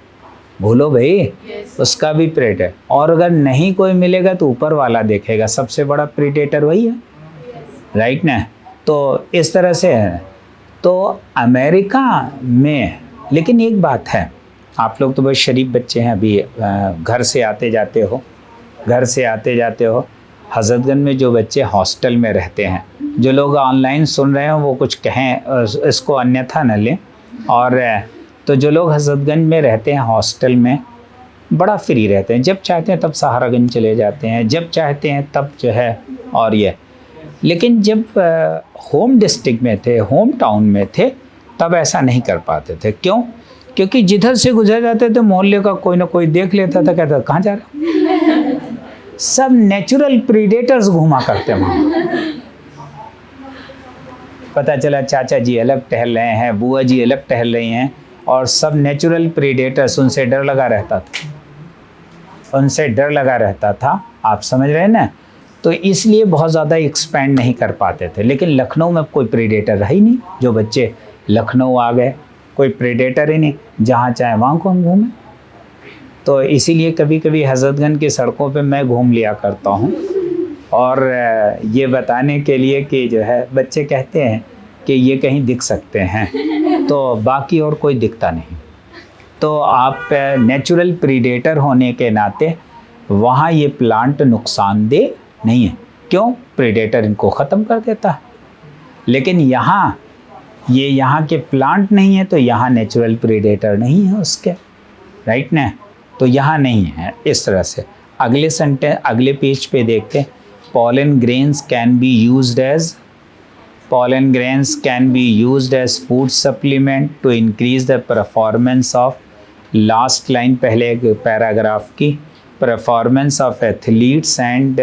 बोलो भाई, उसका भी प्रीडेटर। और अगर नहीं कोई मिलेगा तो ऊपर वाला देखेगा, सबसे बड़ा प्रीडेटर वही है, राइट ना। तो इस तरह से है। तो अमेरिका में, लेकिन एक बात है, आप लोग तो बहुत शरीफ बच्चे हैं, अभी घर से आते जाते हो, घर से आते जाते हो। हज़रतगंज में जो बच्चे हॉस्टल में रहते हैं, जो लोग ऑनलाइन सुन रहे हैं वो कुछ कहें, इसको अन्यथा न लें। और तो जो लोग हज़रतगंज में रहते हैं हॉस्टल में, बड़ा फ्री रहते हैं, जब चाहते हैं तब सहारागंज चले जाते हैं, जब चाहते हैं तब जो है। और ये, लेकिन जब होम डिस्ट्रिक्ट में थे, होम टाउन में थे, तब ऐसा नहीं कर पाते थे। क्यों? क्योंकि जिधर से गुजर जाते थे मोहल्ले का कोई ना कोई देख लेता था, कहता कहाँ जा रहे? सब नेचुरल प्रीडेटर्स घुमा करते वहाँ। पता चला चाचा जी अलग टहल रहे हैं, बुआ जी अलग टहल रही हैं, और सब नेचुरल प्रीडेटर्स, उनसे डर लगा रहता था, उनसे डर लगा रहता था। आप समझ रहे हैं ना। तो इसलिए बहुत ज़्यादा एक्सपेंड नहीं कर पाते थे। लेकिन लखनऊ में कोई प्रीडेटर रहा ही नहीं। जो बच्चे लखनऊ आ गए, कोई प्रीडेटर ही नहीं, जहाँ चाहे वहाँ को हम घूमें। तो इसीलिए कभी कभी हज़रतगंज की सड़कों पे मैं घूम लिया करता हूँ, और ये बताने के लिए कि जो है बच्चे कहते हैं कि ये कहीं दिख सकते हैं, तो बाकी और कोई दिखता नहीं। तो आप नेचुरल प्रीडेटर होने के नाते वहाँ ये प्लांट नुकसानदेह नहीं है। क्यों? प्रीडेटर इनको ख़त्म कर देता है। लेकिन यहाँ ये यहाँ के प्लांट नहीं है, तो यहाँ नेचुरल प्रीडेटर नहीं है उसके, राइट ना। तो यहाँ नहीं है। इस तरह से अगले सेंटेंस, अगले पेज पे देखते हैं। pollen grains can be used as pollen grains can be used as food supplement to increase the performance of, last line पहले एक पैराग्राफ की, performance of athletes and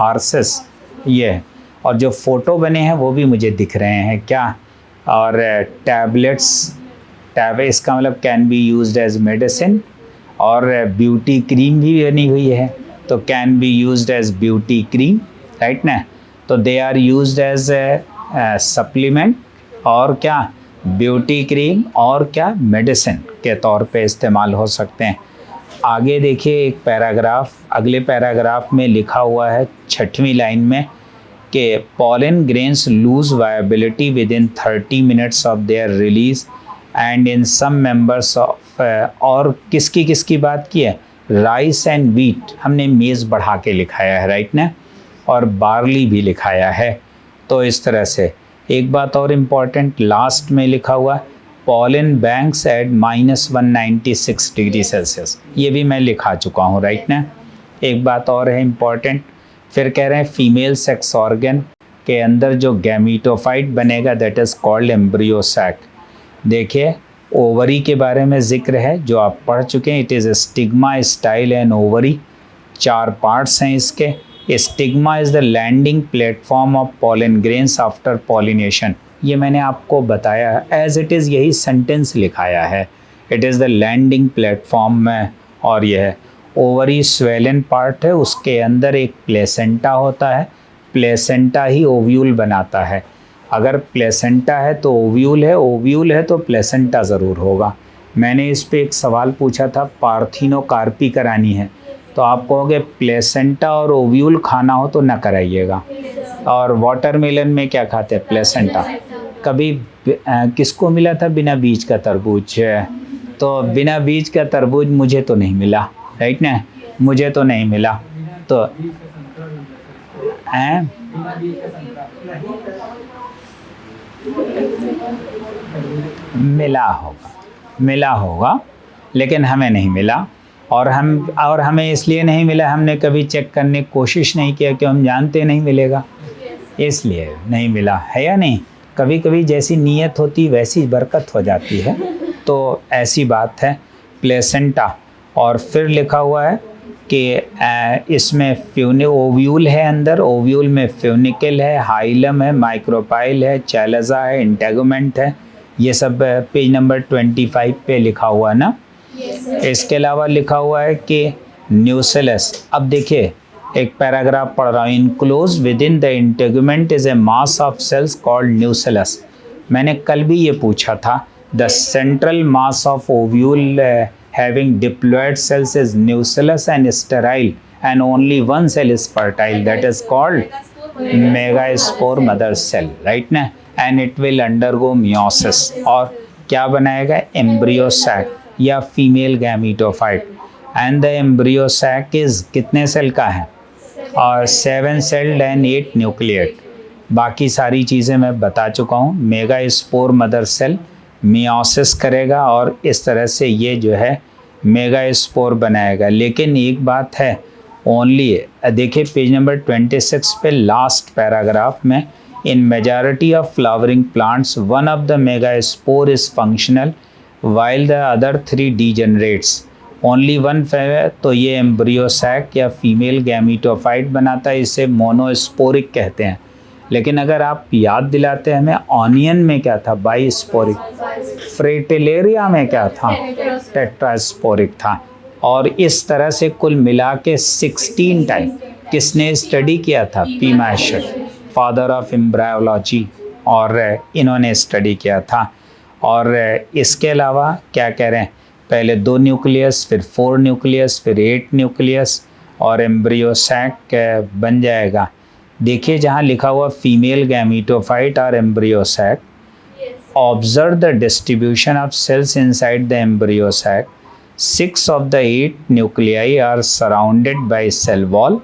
horses. ये है। और जो फ़ोटो बने हैं वो भी मुझे दिख रहे हैं क्या, और टैबलेट्स, इसका मतलब can be used as medicine, और ब्यूटी क्रीम भी बनी हुई है, तो can be used as beauty cream, right ना। तो they are used as supplement, और क्या, ब्यूटी क्रीम, और क्या, मेडिसिन के तौर पे इस्तेमाल हो सकते हैं। आगे देखिए एक पैराग्राफ, अगले पैराग्राफ में लिखा हुआ है 6वीं लाइन में कि pollen grains lose viability within 30 minutes of their release and in some members of और किसकी किसकी बात की है, राइस एंड वीट, हमने मेज़ बढ़ा के लिखाया है, राइट ना, और बार्ली भी लिखाया है। तो इस तरह से एक बात और इम्पॉर्टेंट लास्ट में लिखा हुआ है, pollen banks at -196 degree Celsius, ये भी मैं लिखा चुका हूँ, राइट ना। एक बात और है इम्पॉर्टेंट, फिर कह रहे हैं फीमेल सेक्स ऑर्गन के अंदर जो गैमीटोफाइट बनेगा that is called embryo sac. देखिए ओवरी के बारे में जिक्र है जो आप पढ़ चुके हैं। It is stigma, style and ovary, 4 parts हैं इसके। Stigma is the landing platform of pollen grains after pollination, ये मैंने आपको बताया एज इट इज़, यही सेंटेंस लिखाया है, it is the landing platform में। और यह है ओवरी स्वेलन पार्ट है, उसके अंदर एक प्लेसेंटा होता है, प्लेसेंटा ही ओव्यूल बनाता है। अगर प्लेसेंटा है तो ओव्यूल है, ओव्यूल है तो प्लेसेंटा ज़रूर होगा। मैंने इस पे एक सवाल पूछा था, पार्थिनोकार्पी करानी है, तो आप कहोगे प्लेसेंटा और ओव्यूल खाना हो तो ना कराइएगा। और वाटरमेलन में क्या खाते हैं, प्लेसेंटा। कभी किसको मिला था बिना बीज का तरबूज, तो बिना बीज का तरबूज मुझे तो नहीं मिला, राइट ना, मुझे तो नहीं मिला। तो हैं? मिला होगा लेकिन हमें नहीं मिला, और हमें इसलिए नहीं मिला, हमने कभी चेक करने की कोशिश नहीं किया कि हम जानते नहीं मिलेगा, इसलिए नहीं मिला है या नहीं। कभी कभी जैसी नीयत होती वैसी बरकत हो जाती है, तो ऐसी बात है। प्लेसेंटा, और फिर लिखा हुआ है कि इसमें ओव्यूल है, अंदर ओव्यूल में फ्यूनिकल है, हाइलम है, माइक्रोपाइल है, चैलेजा है, इंटेगुमेंट है, ये सब पेज नंबर 25 पे लिखा हुआ है ना। इसके अलावा लिखा हुआ है कि न्यूसेलस। अब देखिए एक पैराग्राफ पढ़ रहा हूँ, enclose with in the integument is a mass of cells called nucellus. मैंने कल भी ये पूछा था, the central mass of ovule having diploid cells is nucellus and sterile, and only one cell is fertile, that is called megaspore mother cell, right ना, and it will undergo meiosis, और क्या बनाएगा, embryo sac या female gametophyte, and the embryo sac is कितने cell का है, और 7 celled and 8 nucleate। बाकी सारी चीज़ें मैं बता चुका हूँ। मेगास्पोर मदर सेल मियोसिस करेगा और इस तरह से ये जो है मेगास्पोर बनाएगा। लेकिन एक बात है, ओनली देखिए पेज नंबर 26 पे लास्ट पैराग्राफ में, in majority of flowering plants one of the megaspore is functional while the other 3 degenerates, only one. तो ये एम्ब्रियो सैक या फीमेल गैमीटोफाइट बनाता है, इसे मोनोस्पोरिक कहते हैं। लेकिन अगर आप याद दिलाते हैं हमें, ऑनियन में क्या था, बाइस्पोरिक। फ्रेटिलेरिया में क्या था, टेट्रास्पोरिक था। और इस तरह से कुल मिला के 16 टाइप किसने स्टडी किया था, P Maheshwari, father of embryology, और इन्होंने स्टडी किया था। और इसके अलावा क्या कह रहे हैं, पहले 2 न्यूक्लियस, फिर 4 न्यूक्लियस, फिर 8 न्यूक्लियस, और एम्ब्रियो सैक बन जाएगा। देखिए जहाँ लिखा हुआ फीमेल गैमीटोफाइट और embryo sac, observe the distribution of cells inside the embryo sac. 6 of the 8 nuclei are surrounded by cell wall,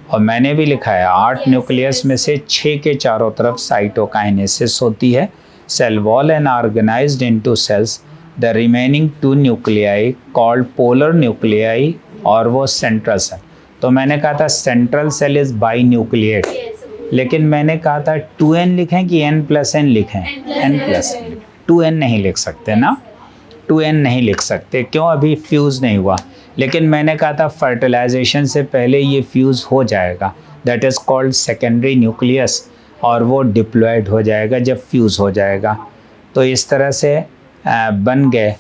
और मैंने भी लिखा है 8 न्यूक्लियस में से 6 के चारों तरफ साइटोकाइनेसिस होती है, cell wall, and organized into cells. The remaining 2 nuclei called polar nuclei, और वो सेंट्रल सेल। तो मैंने कहा था central cell is binucleate, लेकिन मैंने कहा था 2n लिखें कि n+n लिखें, n+n, 2n नहीं लिख सकते ना, 2n नहीं लिख सकते, क्यों, अभी फ्यूज़ नहीं हुआ। लेकिन मैंने कहा था फर्टिलाइजेशन से पहले ये फ्यूज़ हो जाएगा, that is called secondary nucleus, और वो डिप्लॉयड हो जाएगा जब फ्यूज़ हो जाएगा। तो इस तरह से बन गए।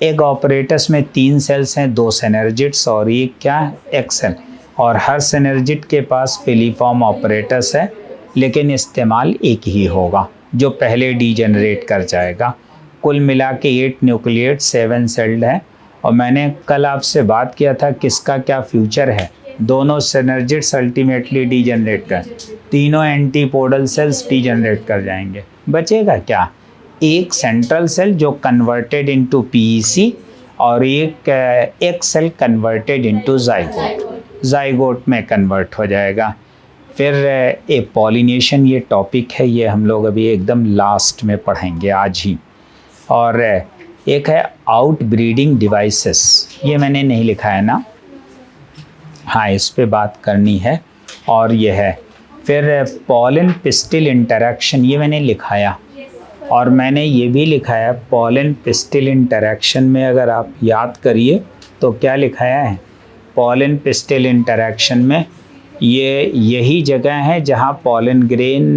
एग ऑपरेटस में 3 सेल्स हैं, 2 सिनर्जिड्स और एक क्या, एग सेल, और हर सिनर्जिड के पास फिलीफॉर्म ऑपरेटस है, लेकिन इस्तेमाल एक ही होगा जो पहले डीजनरेट कर जाएगा। कुल मिला के 8 न्यूक्लिएट, 7 सेल्ड है। और मैंने कल आपसे बात किया था किसका क्या फ्यूचर है, दोनों सिनर्जिड्स अल्टीमेटली डीजनरेट कर, तीनों एंटीपोडल सेल्स डीजनरेट कर जाएंगे। बचेगा क्या, एक सेंट्रल सेल जो कन्वर्टेड इनटू पीईसी, और एक सेल कन्वर्टेड इनटू जाइगोट में कन्वर्ट हो जाएगा। फिर एक पॉलिनेशन ये टॉपिक है, ये हम लोग अभी एकदम लास्ट में पढ़ेंगे आज ही। और एक है आउट ब्रीडिंग डिवाइसेस, ये मैंने नहीं लिखा है ना, हाँ इस पे बात करनी है, और ये है। फिर पॉलन पिस्टिल इंटरेक्शन, ये मैंने लिखाया, और मैंने ये भी लिखा है पॉलन पिस्टिल इंटरेक्शन में, अगर आप याद करिए तो क्या लिखाया है, पॉलन पिस्टिल इंटरेक्शन में ये यही जगह है जहाँ पॉलन ग्रेन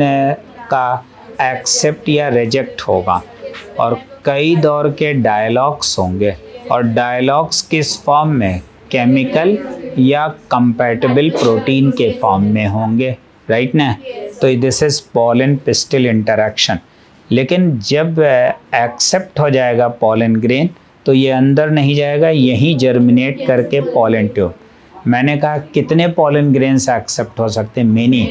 का एक्सेप्ट या रिजेक्ट होगा, और कई दौर के डायलॉग्स होंगे, और डायलॉग्स किस फॉर्म में, केमिकल या कंपैटिबल प्रोटीन के फॉर्म में होंगे, राइट ना। तो this is pollen pistil interaction. लेकिन जब एक्सेप्ट हो जाएगा पॉलन ग्रेन, तो ये अंदर नहीं जाएगा, यहीं जर्मिनेट करके पॉलन ट्यूब। मैंने कहा कितने पॉलन ग्रेन्स एक्सेप्ट हो सकते हैं, मेनी।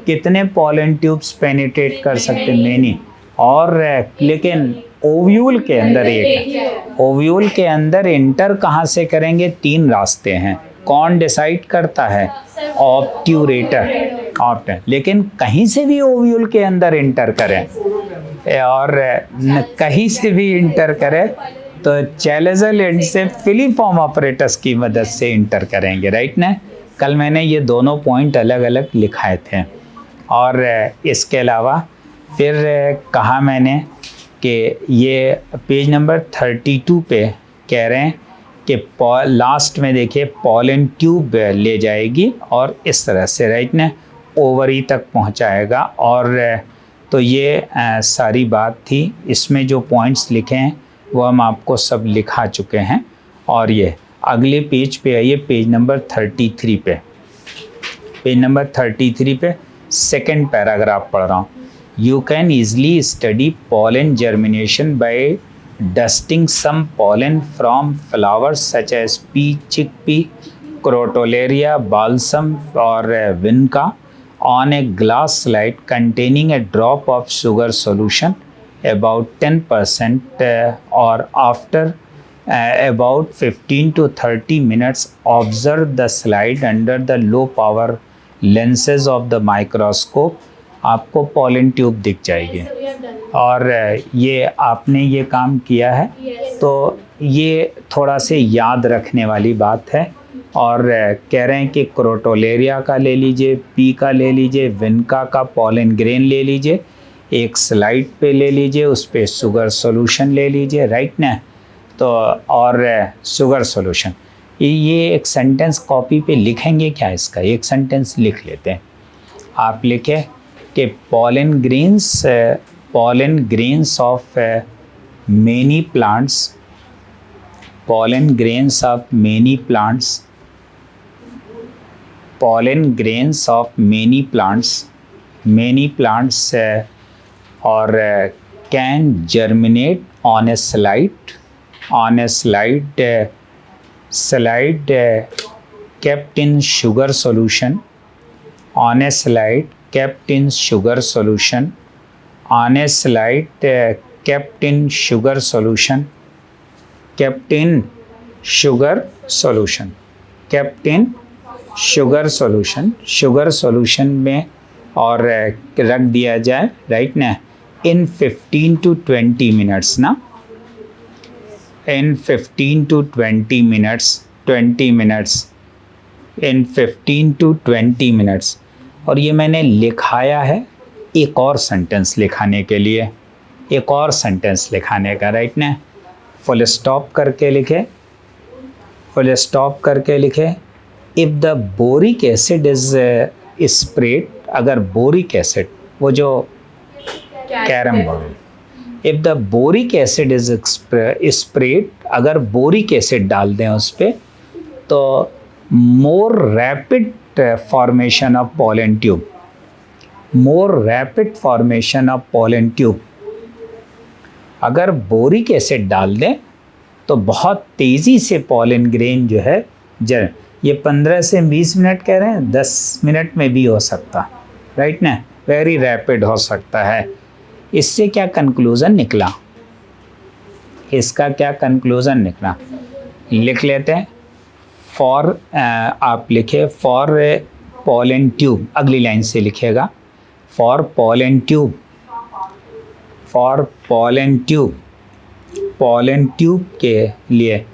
कितने पॉलन ट्यूब्स पेनिट्रेट कर सकते हैं, मेनी। और लेकिन ओव्यूल के अंदर एक है, ओव्यूल के अंदर इंटर कहाँ से करेंगे, 3 रास्ते हैं, कौन डिसाइड करता है? ऑप्ट्यूरेटर। लेकिन कहीं से भी ओव्यूल के अंदर इंटर करें और कहीं से भी इंटर करें तो चैलेजल एंड से फिलीफॉर्म ऑपरेटस की मदद से इंटर करेंगे, राइट ना। कल मैंने ये दोनों पॉइंट अलग अलग लिखाए थे। और इसके अलावा फिर कहा मैंने कि ये पेज नंबर 32 पे कह रहे हैं कि लास्ट में देखिए पॉलन ट्यूब ले जाएगी और इस तरह से, राइट ना, ओवरी तक पहुंचाएगा। और तो ये सारी बात थी। इसमें जो पॉइंट्स लिखे हैं वो हम आपको सब लिखा चुके हैं। और ये अगले पेज पे आइए, पेज नंबर 33 पे। पेज नंबर 33 पे सेकेंड पैराग्राफ पढ़ रहा हूँ। You can easily study pollen germination by dusting some pollen from flowers such as pea, chickpea, crotalaria, balsam or vinca on a glass slide containing a drop of sugar solution about 10% or after about 15 to 30 minutes. Observe the slide under the low power lenses of the microscope. आपको pollen tube दिख जाएगी। और ये आपने ये काम किया है तो ये थोड़ा से याद रखने वाली बात है। और कह रहे हैं कि क्रोटोलेरिया का ले लीजिए, पी का ले लीजिए, विनका का पॉलन ग्रेन ले लीजिए, एक स्लाइड पे ले लीजिए, उस पर शुगर सॉल्यूशन ले लीजिए, राइट ना। तो और शुगर सॉल्यूशन, ये एक सेंटेंस कॉपी पे लिखेंगे क्या? इसका एक सेंटेंस लिख लेते हैं। आप लिखे कि pollen grains of many plants, pollen grains of many plants, pollen grains of many plants, many plants or can germinate on a slide, slide kept in sugar solution, on a slide kept in sugar solution, on a slide kept in sugar solution, kept in sugar solution, kept in sugar solution, sugar solution में और रख दिया जाए, right ना, in 15 to 20 minutes ना, in 15 to 20 minutes, 20 minutes, in 15 to 20 minutes। और ये मैंने लिखाया है एक और सेंटेंस लिखाने के लिए, एक और सेंटेंस लिखाने का, राइट ना। फुल स्टॉप करके लिखे, फुल स्टॉप करके लिखे। If the boric acid is spread, अगर बोरिक एसिड, वो जो carrom board, if the boric acid is spread, अगर बोरिक एसिड डाल दें उस पर तो more rapid formation of pollen tube, more rapid formation of pollen tube। अगर बोरिक एसिड डाल दें तो बहुत तेज़ी से पॉलन ग्रेन जो है ये 15 से 20 मिनट कह रहे हैं, 10 मिनट में भी हो सकता, राइट ना, वेरी रैपिड हो सकता है। इससे क्या कंक्लूज़न निकला? इसका क्या कंक्लूज़न निकला लिख लेते हैं। फॉर आप लिखे फॉर पॉलन ट्यूब, अगली लाइन से लिखेगा for pollen tube, for pollen tube, pollen tube के लिए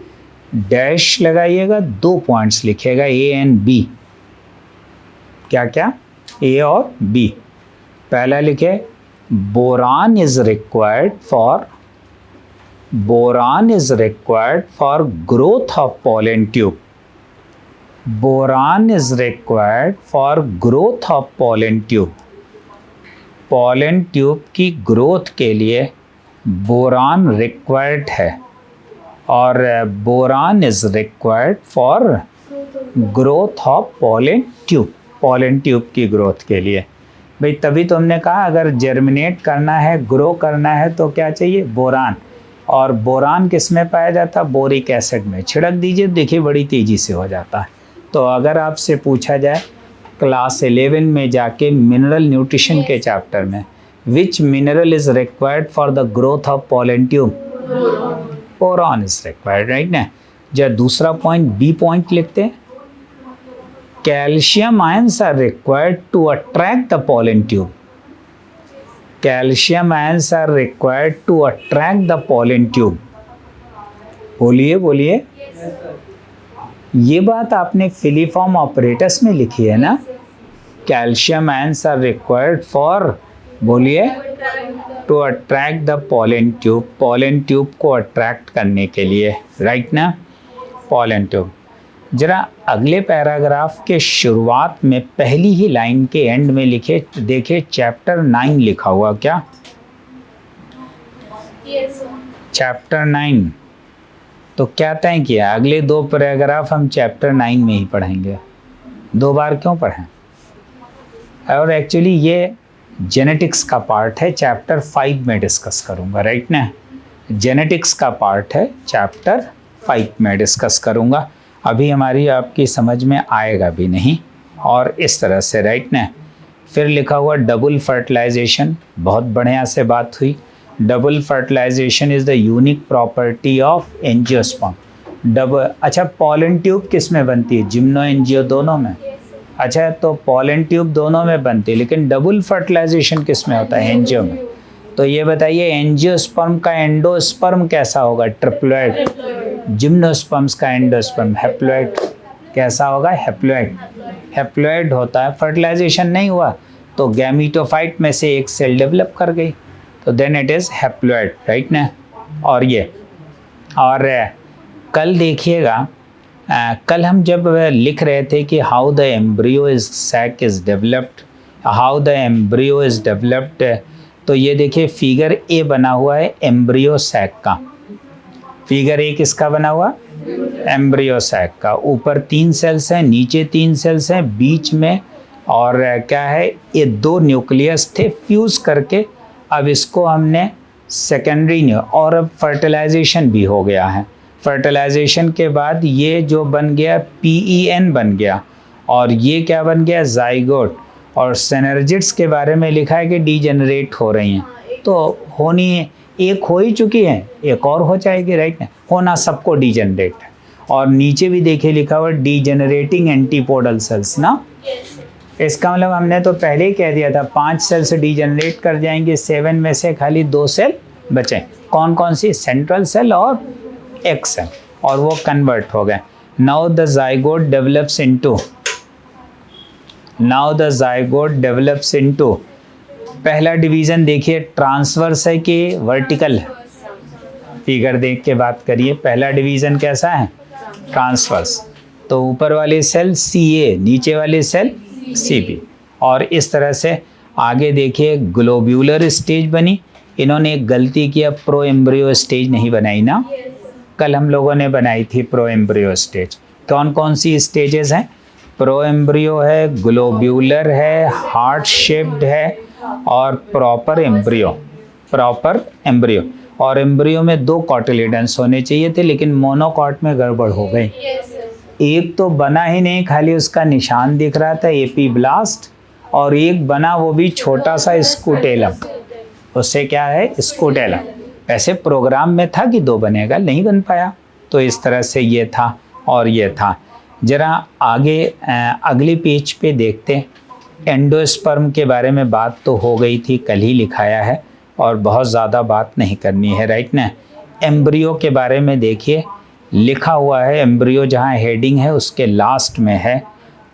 डैश लगाइएगा, 2 पॉइंट्स लिखेगा ए एंड बी। क्या क्या? ए और बी। पहला लिखे boron is required for, boron is required for growth of pollen tube, boron is required for growth of pollen tube. Pollen tube की ग्रोथ के लिए बोरान रिक्वायर्ड है और boron is required for growth of pollen tube, pollen tube की growth के लिए। भाई तभी तो हमने कहा अगर जर्मिनेट करना है, ग्रो करना है तो क्या चाहिए? बोरान। और बोरान किस में पाया जाता है? बोरिक एसिड में। छिड़क दीजिए, देखिए बड़ी तेज़ी से हो जाता है। तो अगर आपसे पूछा जाए क्लास 11 में जाके मिनरल न्यूट्रिशन के चैप्टर में which mineral is required for the growth of pollen tube? Boron is required, right ना। जब दूसरा पॉइंट बी पॉइंट लिखते हैं calcium ions are required to attract the pollen tube. Calcium ions are required to attract the pollen tube. बोलिए बोलिए। ये बात आपने फिलीफॉर्म ऑपरेटस में लिखी है ना। Calcium ions are required for, बोलिए, to attract the pollen tube. Pollen tube को अट्रैक्ट करने के लिए, राइट ना, पॉलन ट्यूब। जरा अगले पैराग्राफ के शुरुआत में पहली ही लाइन के एंड में लिखे, देखिए चैप्टर 9 लिखा हुआ क्या? चैप्टर 9। तो क्या तय किया? अगले 2 पैराग्राफ हम चैप्टर 9 में ही पढ़ेंगे। 2 बार क्यों पढ़ें? और एक्चुअली ये जेनेटिक्स का पार्ट है, चैप्टर 5 में डिस्कस करूँगा, राइट ना। जेनेटिक्स का पार्ट है, चैप्टर 5 में डिस्कस करूँगा। अभी हमारी आपकी समझ में आएगा भी नहीं। और इस तरह से, राइट ना। फिर लिखा हुआ डबल फर्टिलाइजेशन, बहुत बढ़िया से बात हुई। Double fertilization is the unique property of angiosperm. Double, अच्छा, पॉलन ट्यूब किस में बनती है? जिम्नो एंजियो दोनों में। अच्छा, तो पॉलन ट्यूब दोनों में बनती है, लेकिन डबल फर्टिलाइजेशन किस में होता है? एंजियो में। तो ये बताइए एंजियोस्पर्म का एंडोस्पर्म कैसा होगा? ट्रिप्लॉइड। जिम्नोस्पर्म्स का एंडोस्पर्म हैप्लॉइड कैसा होगा? हैप्लॉइड। हैप्लॉइड होता है, फर्टिलाइजेशन नहीं हुआ तो गैमीटोफाइट में से एक सेल डेवलप कर गई, तो then it is haploid, right ना। और ये, और कल देखिएगा, कल हम जब लिख रहे थे कि how the embryo is sac is developed, how the embryo is developed, तो ये देखिए फिगर ए बना हुआ है एम्ब्रियो सैक का। फिगर ए किसका बना हुआ? एम्ब्रियो सैक का। ऊपर 3 सेल्स हैं, नीचे 3 सेल्स हैं, बीच में और क्या है, ये 2 न्यूक्लियस थे, फ्यूज़ करके अब इसको हमने सेकेंडरी, और अब फर्टिलाइजेशन भी हो गया है। फर्टिलाइजेशन के बाद ये जो बन गया PEN बन गया, और ये क्या बन गया? जाइगोट। और सिनर्जिड्स के बारे में लिखा है कि डीजेनरेट हो रही हैं, तो होनी है, एक हो ही चुकी है, एक और हो जाएगी, राइट ना। होना सबको डीजेनरेट है। और नीचे भी देखिए लिखा हुआ डीजेनरेटिंग एंटीपोडल सेल्स ना। इसका मतलब हमने तो पहले ही कह दिया था 5 सेल्स डीजेनरेट कर जाएंगे, 7 में से खाली 2 सेल बचे। कौन कौन सी? सेंट्रल सेल और एक्स सेल, और वो कन्वर्ट हो गए। Now the zygote develops into, now the zygote develops into, पहला डिवीज़न देखिए ट्रांसवर्स है कि वर्टिकल है? फिगर देख के बात करिए, पहला डिवीज़न कैसा है? ट्रांसवर्स। तो ऊपर वाले सेल CA, नीचे वाले सेल CB। और इस तरह से आगे देखिए ग्लोब्यूलर स्टेज बनी। इन्होंने एक गलती किया, प्रो एम्ब्रियो स्टेज नहीं बनाई ना। कल हम लोगों ने बनाई थी प्रो एम्ब्रियो स्टेज। कौन कौन सी स्टेजेस हैं? प्रो एम्ब्रियो है, ग्लोब्यूलर है, हार्ट शेप्ड है, और प्रॉपर एम्ब्रियो। प्रॉपर एम्ब्रियो, और एम्ब्रियो में 2 कॉटिलेडन्स होने चाहिए थे, लेकिन मोनोकॉट में गड़बड़ हो गई। एक तो बना ही नहीं, खाली उसका निशान दिख रहा था, एपीब्लास्ट, और एक बना, वो भी छोटा सा स्कूटेलम। उससे क्या है? स्कूटेलम। ऐसे प्रोग्राम में था कि 2 बनेगा, नहीं बन पाया। तो इस तरह से ये था और ये था। जरा आगे अगले पेज पे देखते हैं। एंडोस्पर्म के बारे में बात तो हो गई थी, कल ही लिखाया है, और बहुत ज़्यादा बात नहीं करनी है, राइट ना। एम्ब्रियो के बारे में देखिए लिखा हुआ है, एम्ब्रियो जहाँ हेडिंग है उसके लास्ट में है,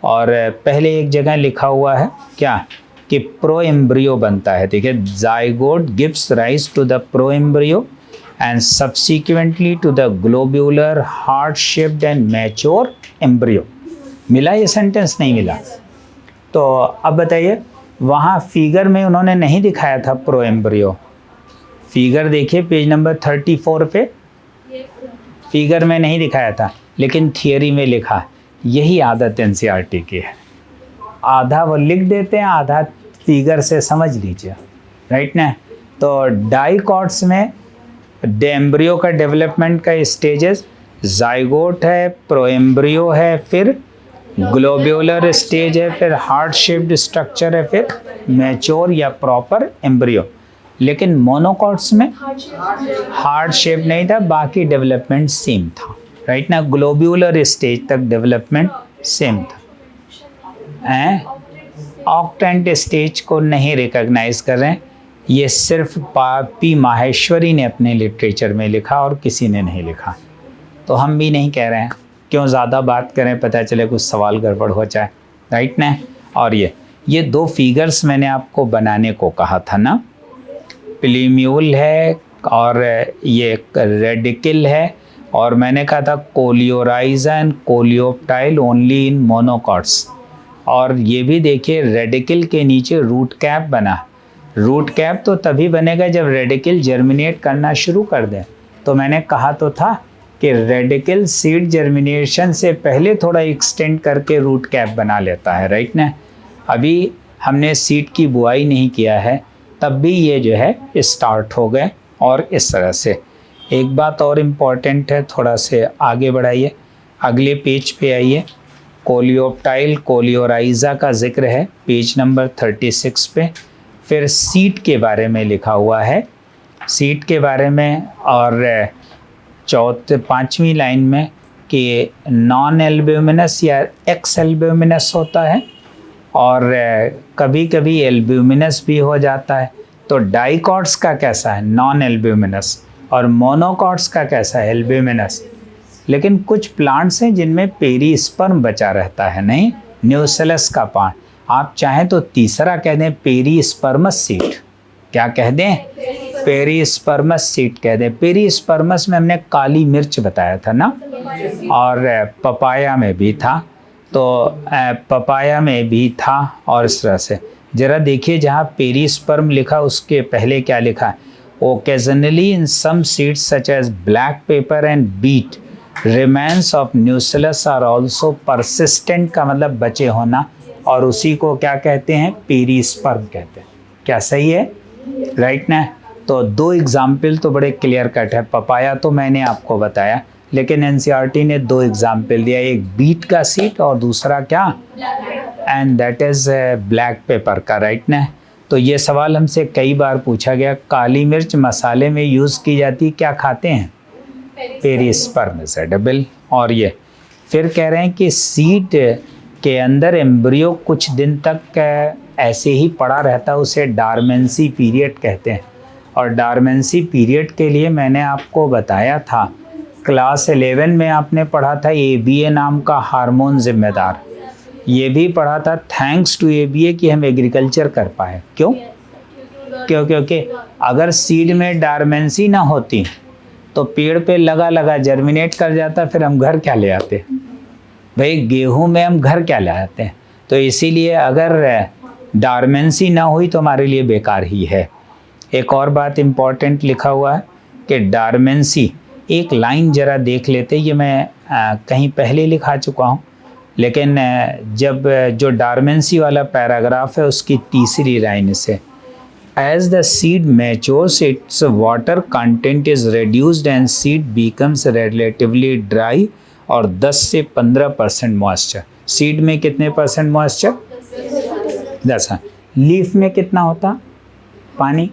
और पहले एक जगह लिखा हुआ है क्या कि प्रो एम्ब्रियो बनता है। देखिए zygote gives rise to the proembryo and subsequently to the globular heart shaped and mature embryo. मिला ये सेंटेंस? नहीं मिला। तो अब बताइए, वहाँ फिगर में उन्होंने नहीं दिखाया था प्रो एम्ब्रियो। फिगर देखिए पेज नंबर 34 पे, फिगर में नहीं दिखाया था, लेकिन थियरी में लिखा। यही आदत NCERT की है, आधा वो लिख देते हैं, आधा फिगर से समझ लीजिए, राइट ना। तो डाइकॉट्स में एम्ब्रियो का डेवलपमेंट का स्टेजेस, जाइगोट है, प्रोएम्ब्रियो है, फिर ग्लोब्यूलर स्टेज है, फिर हार्ट शेप्ड स्ट्रक्चर है, फिर मैच्योर या प्रॉपर एम्ब्रियो। लेकिन मोनोकॉट्स में हार्ट शेप नहीं था, बाकी डेवलपमेंट सेम था, राइट ना। ग्लोब्यूलर स्टेज तक डेवलपमेंट सेम था। ऑक्टेंट स्टेज को नहीं रिकॉग्नाइज कर रहे हैं। ये सिर्फ पी माहेश्वरी ने अपने लिटरेचर में लिखा और किसी ने नहीं लिखा, तो हम भी नहीं कह रहे हैं, क्यों ज़्यादा बात करें, पता चले कुछ सवाल गड़बड़ हो जाए, राइट ना। और ये दो फिगर्स मैंने आपको बनाने को कहा था ना, प्लीम्यूल है और ये रेडिकल है, और मैंने कहा था coleorhiza and coleoptile only in monocots. और ये भी देखिए रेडिकल के नीचे रूट कैप बना। रूट कैप तो तभी बनेगा जब रेडिकल जर्मिनेट करना शुरू कर दें। तो मैंने कहा तो था कि रेडिकल सीड जर्मिनेशन से पहले थोड़ा एक्सटेंड करके रूट कैप बना लेता है, राइट ना। अभी हमने सीड की बुआई नहीं किया है, तब भी ये जो है स्टार्ट हो गए। और इस तरह से एक बात और इम्पॉर्टेंट है, थोड़ा से आगे बढ़ाइए, अगले पेज पे आइए। कोलियोप्टाइल कोलियोराइजा का जिक्र है पेज नंबर 36 पे। फिर सीड के बारे में लिखा हुआ है, सीड के बारे में, और पाँचवीं लाइन में कि नॉन एल्ब्यूमिनस या एक्स एल्ब्यूमिनस होता है, और कभी कभी एल्ब्यूमिनस भी हो जाता है। तो डाइकॉट्स का कैसा है, नॉन एल्ब्यूमिनस, और मोनोकॉट्स का कैसा है, एल्ब्यूमिनस। लेकिन कुछ प्लांट्स हैं जिनमें पेरीस्पर्म बचा रहता है, नहीं, न्यूसेलस का पार्ट। आप चाहें तो तीसरा कह दें पेरीस्पर्मस सीड, क्या कह दें, पेरीस्पर्मस सीड कह दें। पेरीस्पर्मस में हमने काली मिर्च बताया था ना, और पपाया में भी था, तो पपाया में भी था। और इस तरह से ज़रा देखिए, जहाँ पेरीस्पर्म लिखा उसके पहले क्या लिखा है, occasionally in some seeds such as black pepper and beet remains of nucellus are also persistent, का मतलब बचे होना, और उसी को क्या कहते हैं, पेरीस्पर्म कहते हैं। क्या सही है, राइट ना। तो दो एग्जाम्पल तो बड़े क्लियर कट है। पपाया तो मैंने आपको बताया, लेकिन एनसीईआरटी ने दो एग्जाम्पल दिया, एक बीट का सीड और दूसरा क्या, and that is black pepper का, राइट ना। तो ये सवाल हमसे कई बार पूछा गया, काली मिर्च मसाले में यूज़ की जाती, क्या खाते हैं, पेरीस्पर्म से डबल। और ये फिर कह रहे हैं कि सीड के अंदर एम्ब्रियो कुछ दिन तक ऐसे ही पड़ा रहता है, उसे डार्मेंसी पीरियड कहते हैं। और डार्मेंसी पीरियड के लिए मैंने आपको बताया था, क्लास 11 में आपने पढ़ा था ABA नाम का हार्मोन जिम्मेदार। ये भी पढ़ा था, थैंक्स टू ABA कि हम एग्रीकल्चर कर पाए। क्यों, क्योंकि अगर सीड में डार्मेंसी ना होती तो पेड़ पे लगा जर्मिनेट कर जाता, फिर हम घर क्या ले आते भाई, गेहूं में हम घर क्या ले आते हैं। तो इसीलिए अगर डार्मेंसी ना हुई तो हमारे लिए बेकार ही है। एक और बात इम्पॉर्टेंट लिखा हुआ है कि डार्मेंसी, एक लाइन ज़रा देख लेते, ये मैं कहीं पहले लिखा चुका हूँ, लेकिन जब जो डार्मेंसी वाला पैराग्राफ है उसकी तीसरी लाइन से, as the seed matures its water content is reduced and seed becomes relatively dry, और 10 से 15% मॉइस्चर। सीड में कितने परसेंट मॉइस्चर, 10। लीफ में कितना होता पानी,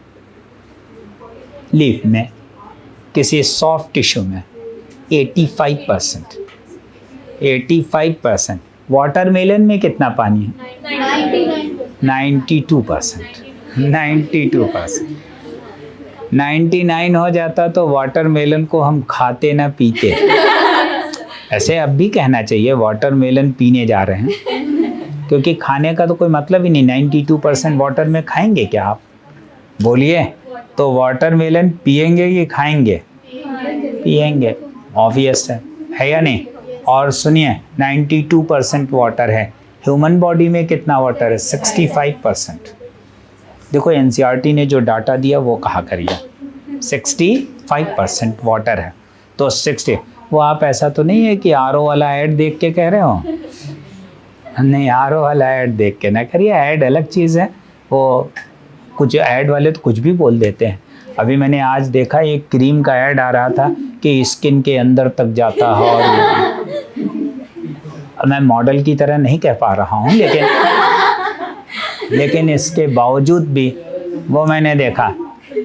लीफ में किसी सॉफ्ट टिश्यू में 85%। 85%। वाटरमेलन में कितना पानी है, 92%। 92%। 99 हो जाता तो वाटरमेलन को हम खाते ना पीते। ऐसे अब भी कहना चाहिए वाटरमेलन पीने जा रहे हैं, क्योंकि खाने का तो कोई मतलब ही नहीं। 92% वाटर में खाएंगे क्या आप, बोलिए। तो वाटरमेलन पिएंगे कि खाएंगे, पिएंगे, ऑब्वियस है या नहीं। और सुनिए 92% वाटर है, ह्यूमन बॉडी में कितना वाटर है, 65%। देखो एनसीईआरटी ने जो डाटा दिया वो कहा करिए, 65% वाटर है। तो 60, वो आप ऐसा तो नहीं है कि आरओ वाला ऐड देख के कह रहे हो, नहीं, आरओ वाला ऐड देख के ना करिए, ऐड अलग चीज़ है। वो कुछ ऐड वाले तो कुछ भी बोल देते हैं। अभी मैंने आज देखा एक क्रीम का ऐड आ रहा था कि स्किन के अंदर तक जाता है, और मैं मॉडल की तरह नहीं कह पा रहा हूँ, लेकिन इसके बावजूद भी वो मैंने देखा।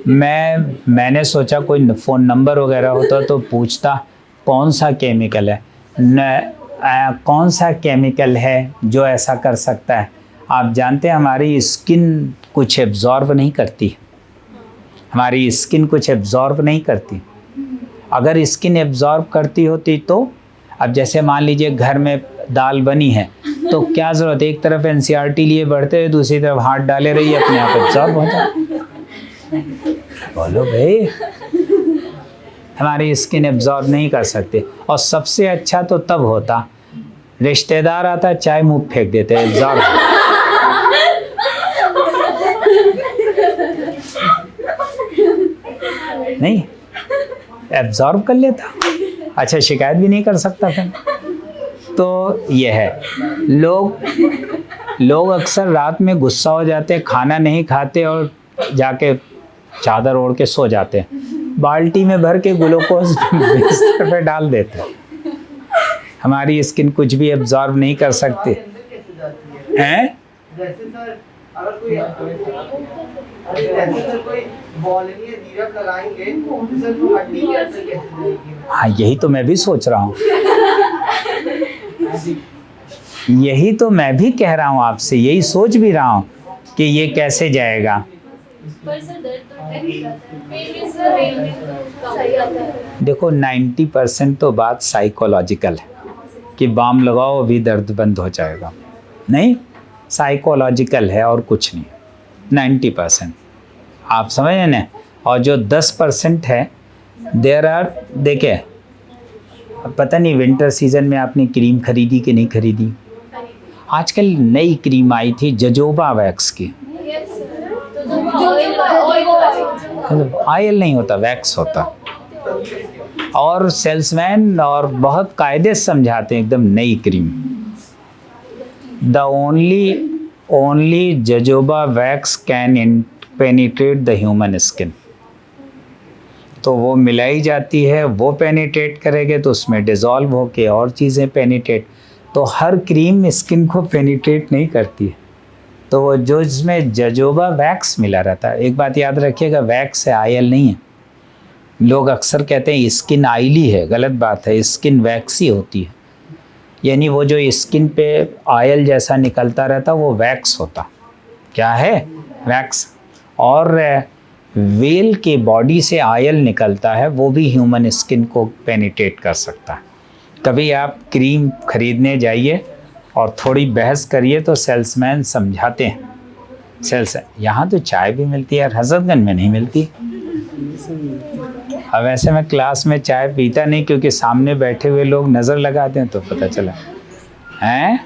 मैंने सोचा कोई फ़ोन नंबर वगैरह होता तो पूछता कौन सा केमिकल है। कौन सा केमिकल है जो ऐसा कर सकता है? आप जानते हैं हमारी स्किन कुछ एब्जॉर्ब नहीं करती, हमारी स्किन कुछ एब्जॉर्ब नहीं करती। अगर स्किन एब्जॉर्ब करती होती तो, अब जैसे मान लीजिए घर में दाल बनी है तो क्या ज़रूरत, एक तरफ एनसीईआरटी लिए बढ़ते हुए दूसरी तरफ हाथ डाले रहिए, अपने आप एब्जॉर्ब हो जाए। बोलो भाई, हमारी स्किन एब्जॉर्ब नहीं कर सकते। और सबसे अच्छा तो तब होता, रिश्तेदार आता चाय मुँह फेंक देते, एब्जॉर्ब। नहीं, एब्जॉर्ब कर लेता, अच्छा शिकायत भी नहीं कर सकता फिर। तो ये है, लोग अक्सर रात में गुस्सा हो जाते हैं, खाना नहीं खाते और जाके चादर ओढ़ के सो जाते हैं, बाल्टी में भर के ग्लूकोज बिस्तर पे डाल देते हैं। हमारी स्किन कुछ भी एब्जॉर्ब नहीं कर सकती हैं। हाँ, यही तो मैं भी सोच रहा हूँ, यही तो मैं भी कह रहा हूँ आपसे, यही सोच भी रहा हूँ कि ये कैसे जाएगा। देखो 90% तो बात साइकोलॉजिकल है कि बाम लगाओ अभी दर्द बंद हो जाएगा, नहीं, साइकोलॉजिकल है और कुछ नहीं। 90% आप समझ रहे ना। और जो 10% है, देयर आर, देखिए पता नहीं विंटर सीजन में आपने क्रीम खरीदी कि नहीं खरीदी? आजकल नई क्रीम आई थी जजोबा वैक्स की। ऑयल नहीं होता, वैक्स होता। और सेल्समैन और बहुत कायदे से समझाते हैं एकदम नई cream. The only जजोबा wax can penetrate the human skin. तो वो मिलाई जाती है, वो पेनिट्रेट करेंगे तो उसमें डिज़ोल्व होके और चीज़ें पेनिट्रेट। तो हर क्रीम स्किन को पेनिट्रेट नहीं करती है। तो वो जो इसमें जजोबा वैक्स मिला रहता है, एक बात याद रखिएगा, वैक्स है, आयल नहीं है। लोग अक्सर कहते हैं स्किन आयली है, गलत बात है, स्किन वैक्सी होती है। यानी वो जो स्किन पे आयल जैसा निकलता रहता वो वैक्स होता। क्या है? वैक्स। और व्हेल के बॉडी से आयल निकलता है, वो भी ह्यूमन स्किन को पेनिट्रेट कर सकता है। कभी आप क्रीम खरीदने जाइए और थोड़ी बहस करिए तो सेल्समैन समझाते हैं। यहाँ तो चाय भी मिलती है, हजरतगंज में नहीं मिलती। अब वैसे मैं क्लास में चाय पीता नहीं, क्योंकि सामने बैठे हुए लोग नज़र लगाते हैं तो पता चला हैं।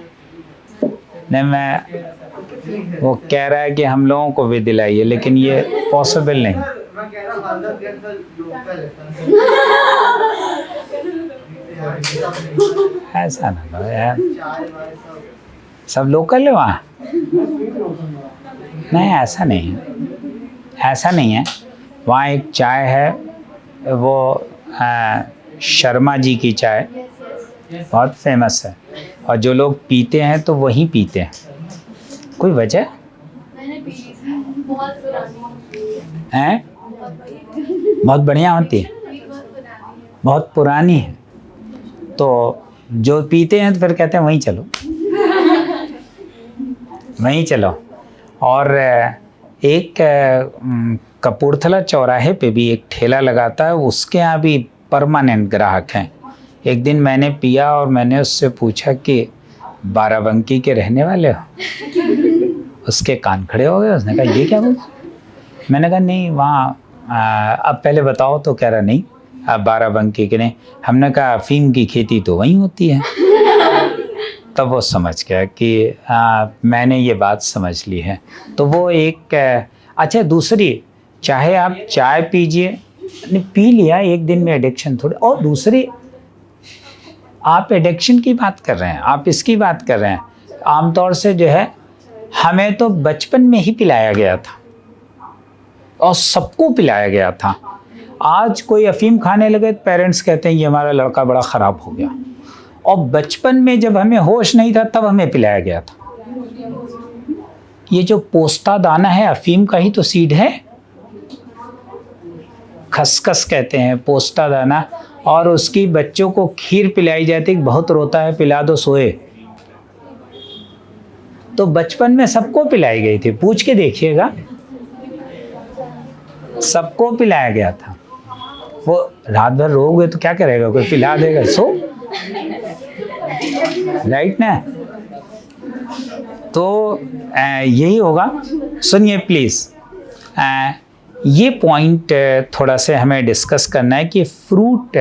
नहीं, मैं वो कह रहा है कि हम लोगों को भी दिलाइए, लेकिन ये पॉसिबल नहीं। ऐसा ना लो यार, सब लोकल है वहाँ। नहीं, ऐसा नहीं है, ऐसा नहीं है। वहाँ एक चाय है, वो शर्मा जी की चाय बहुत फेमस है, और जो लोग पीते हैं तो वही पीते हैं। कोई वजह है? बहुत बढ़िया होती है, बहुत पुरानी है। तो जो पीते हैं तो फिर कहते हैं वहीं चलो, वहीं चलो। और एक कपूरथला चौराहे पे भी एक ठेला लगाता है, उसके यहाँ भी परमानेंट ग्राहक हैं। एक दिन मैंने पिया और मैंने उससे पूछा कि बाराबंकी के रहने वाले हो? उसके कान खड़े हो गए। उसने कहा ये क्या बोल? मैंने कहा नहीं, वहाँ अब पहले बताओ। तो कह रहा नहीं, अब बाराबंकी के नहीं। हमने कहा अफीम की खेती तो वहीं होती है। तब वो समझ गया कि मैंने ये बात समझ ली है। तो वो एक अच्छा, दूसरी, चाहे आप चाय पीजिए, पी लिया एक दिन में एडिक्शन थोड़ी। और दूसरी, आप एडिक्शन की बात कर रहे हैं, आप इसकी बात कर रहे हैं। आमतौर से जो है, हमें तो बचपन में ही पिलाया गया था और सबको पिलाया गया था। आज कोई अफीम खाने लगे तो पेरेंट्स कहते हैं ये हमारा लड़का बड़ा ख़राब हो गया। और बचपन में जब हमें होश नहीं था तब हमें पिलाया गया था। ये जो पोस्ता दाना है, अफीम का ही तो सीड है। खसखस कहते हैं, पोस्ता दाना, और उसकी बच्चों को खीर पिलाई जाती, बहुत रोता है, पिला दो सोए। तो बचपन में सबको पिलाई गई थी, पूछ के देखिएगा, सबको पिलाया गया था। वो रात भर रोओगे तो क्या करेगा, कोई पिला देगा, सो, राइट ना। तो यही होगा। सुनिए प्लीज, ये पॉइंट थोड़ा से हमें डिस्कस करना है कि fruit,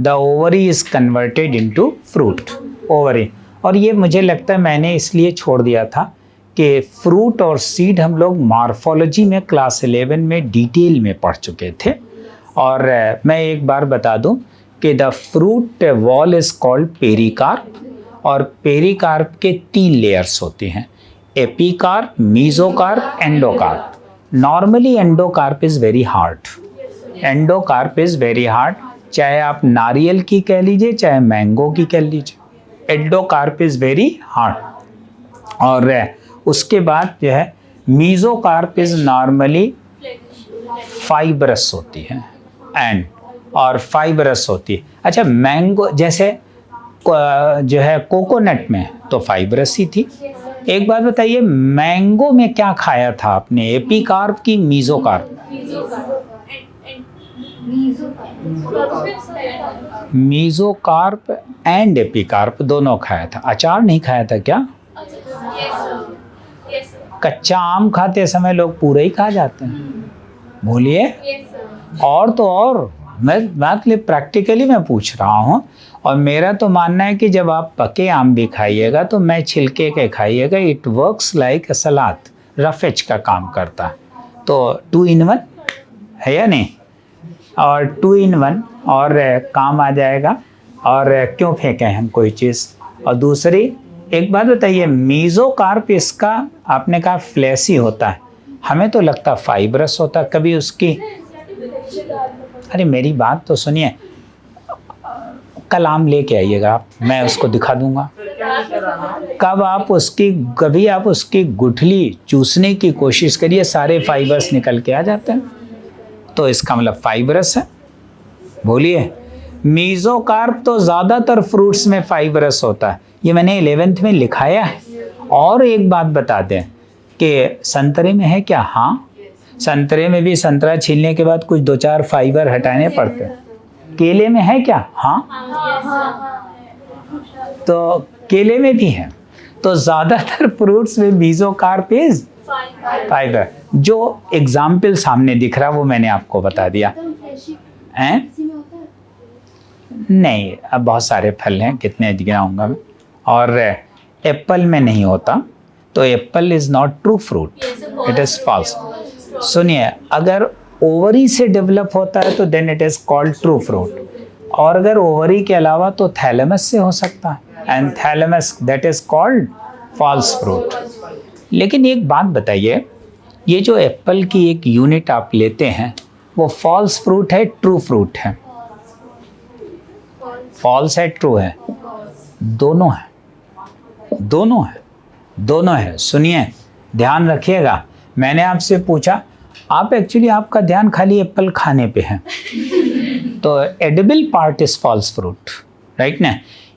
the ovary is converted into fruit, ovary. और ये मुझे लगता है मैंने इसलिए छोड़ दिया था कि फ्रूट और सीड हम लोग मॉर्फोलॉजी में क्लास 11 में डिटेल में पढ़ चुके थे। और मैं एक बार बता दूं कि the fruit wall is called pericarp, और पेरिकार्प के 3 लेयर्स होती हैं, epicarp, mesocarp, endocarp. Normally endocarp is very hard, endocarp is very hard, चाहे आप नारियल की कह लीजिए चाहे मैंगो की कह लीजिए, एंडोकार्प इज वेरी हार्ड। और उसके बाद जो है मीजोकार्प इज नॉर्मली फाइबरस होती है, एंड और फाइबरस होती है। अच्छा, मैंगो जैसे जो है कोकोनट में तो फाइबरस ही थी। एक बात बताइए, मैंगो में क्या खाया था आपने, एपिकार्प की मीजोकार्प? मीजोकार्प एंड एपिकार्प दोनों खाया था। अचार नहीं खाया था क्या? कच्चा आम खाते समय लोग पूरा ही खा जाते हैं, बोलिए। और तो और मैं प्रैक्टिकली मैं पूछ रहा हूँ, और मेरा तो मानना है कि जब आप पके आम भी खाइएगा तो मैं छिलके के खाइएगा, it works like salad, roughage का काम करता है। तो 2 in 1 है या नहीं, और 2 in 1 और काम आ जाएगा, और क्यों फेंकें हम कोई चीज़। और दूसरी एक बात बताइए, मीजोकार्प इसका आपने कहा फ्लैसी होता है, हमें तो लगता फाइबरस होता, कभी उसकी, अरे मेरी बात तो सुनिए, कल आम लेके आइएगा आप, मैं उसको दिखा दूंगा। कभी आप उसकी गुठली चूसने की कोशिश करिए, सारे फाइबर्स निकल के आ जाते हैं, तो इसका मतलब फाइबरस है, बोलिए। मीजोकार्प तो ज़्यादातर फ्रूट्स में फाइबरस होता है, ये मैंने 11th में लिखाया है। और एक बात बता दें कि संतरे में है क्या? हाँ, संतरे में भी संतरा छीलने के बाद कुछ 2-4 फाइबर हटाने पड़ते हैं। केले में है क्या? हाँ, तो केले में भी है। तो ज़्यादातर फ्रूट्स में मीजोकार्प इज फाइबर। जो एग्जाम्पल सामने दिख रहा वो मैंने आपको बता दिया। हैं? नहीं, अब बहुत सारे फल हैं, कितने गिनाऊंगा मैं। और एप्पल में नहीं होता, तो apple is not true fruit, it is false. सुनिए, अगर ओवरी से डेवलप होता है तो then it is called true fruit, और अगर ओवरी के अलावा तो थैलेमस से हो सकता है, and thalamus that is called false fruit. लेकिन एक बात बताइए, ये जो एप्पल की एक यूनिट आप लेते हैं वो फॉल्स फ्रूट है, ट्रू फ्रूट है? फॉल्स है, ट्रू है? दोनों है, दोनों है, दोनों है। सुनिए, ध्यान रखिएगा, मैंने आपसे पूछा, आप एक्चुअली आपका ध्यान खाली एप्पल खाने पे है, तो edible part is false fruit, right ना।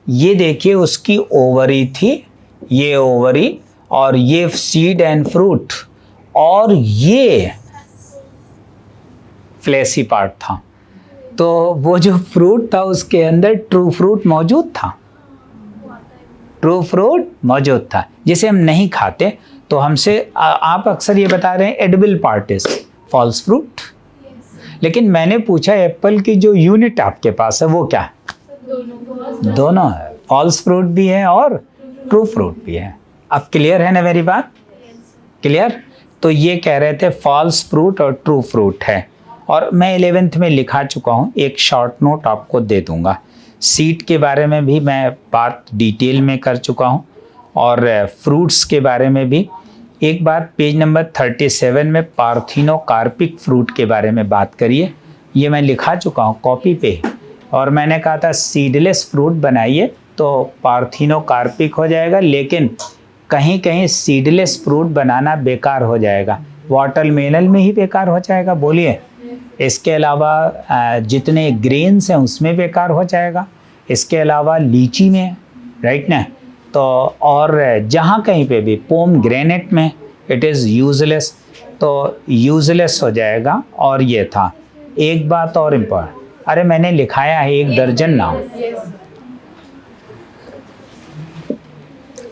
ये देखिए, उसकी ओवरी थी, ये ओवरी, और ये सीड एंड फ्रूट, और ये फ्लैसी पार्ट था। तो वो जो फ्रूट था उसके अंदर ट्रू फ्रूट मौजूद था, ट्रू फ्रूट मौजूद था, जिसे हम नहीं खाते। तो हमसे आप अक्सर ये बता रहे हैं edible part is false fruit, लेकिन मैंने पूछा एप्पल की जो यूनिट आपके पास है वो क्या है? दोनों है, फॉल्स फ्रूट भी है और ट्रू फ्रूट भी है। अब क्लियर है ना मेरी बात? क्लियर? तो ये कह रहे थे फॉल्स फ्रूट और ट्रू फ्रूट है, और मैं 11th में लिखा चुका हूँ, एक शॉर्ट नोट आपको दे दूंगा। सीड के बारे में भी मैं बात डिटेल में कर चुका हूँ, और फ्रूट्स के बारे में भी। एक बार पेज नंबर 37 में पार्थिनोकार्पिक फ्रूट के बारे में बात करिए, ये मैं लिखा चुका हूँ कॉपी पे, और मैंने कहा था सीडलेस फ्रूट बनाइए तो पार्थिनोकार्पिक हो जाएगा, लेकिन कहीं कहीं सीडलेस फ्रूट बनाना बेकार हो जाएगा, वाटरमेलन में ही बेकार हो जाएगा, बोलिए। इसके अलावा जितने ग्रेन्स हैं उसमें बेकार हो जाएगा। इसके अलावा लीची में, राइट ना, तो और जहाँ कहीं पे भी पोमग्रेनेट में इट इज़ यूजलेस, तो यूजलेस हो जाएगा। और ये था एक बात और इम्पोर्टेंट, अरे मैंने लिखाया है 1 दर्जन नाम,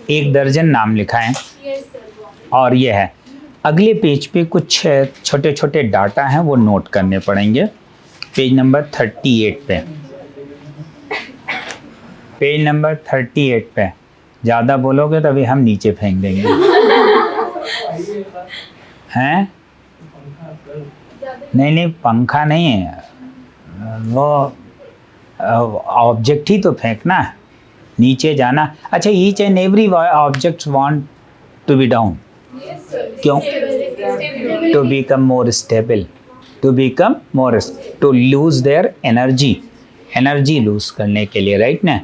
1 दर्जन नाम लिखा है। और ये है अगले पेज पे कुछ छोटे छोटे डाटा हैं वो नोट करने पड़ेंगे। पेज नंबर 38 पे, पेज नंबर 38 पे ज़्यादा बोलोगे तो अभी हम नीचे फेंक देंगे। हैं? नहीं, पंखा नहीं है वो, ऑब्जेक्ट ही तो फेंकना है, नीचे जाना। अच्छा, each and every object want to be down, क्यों? To become more stable, to become more, to lose their energy, energy lose करने के लिए, राइट ना।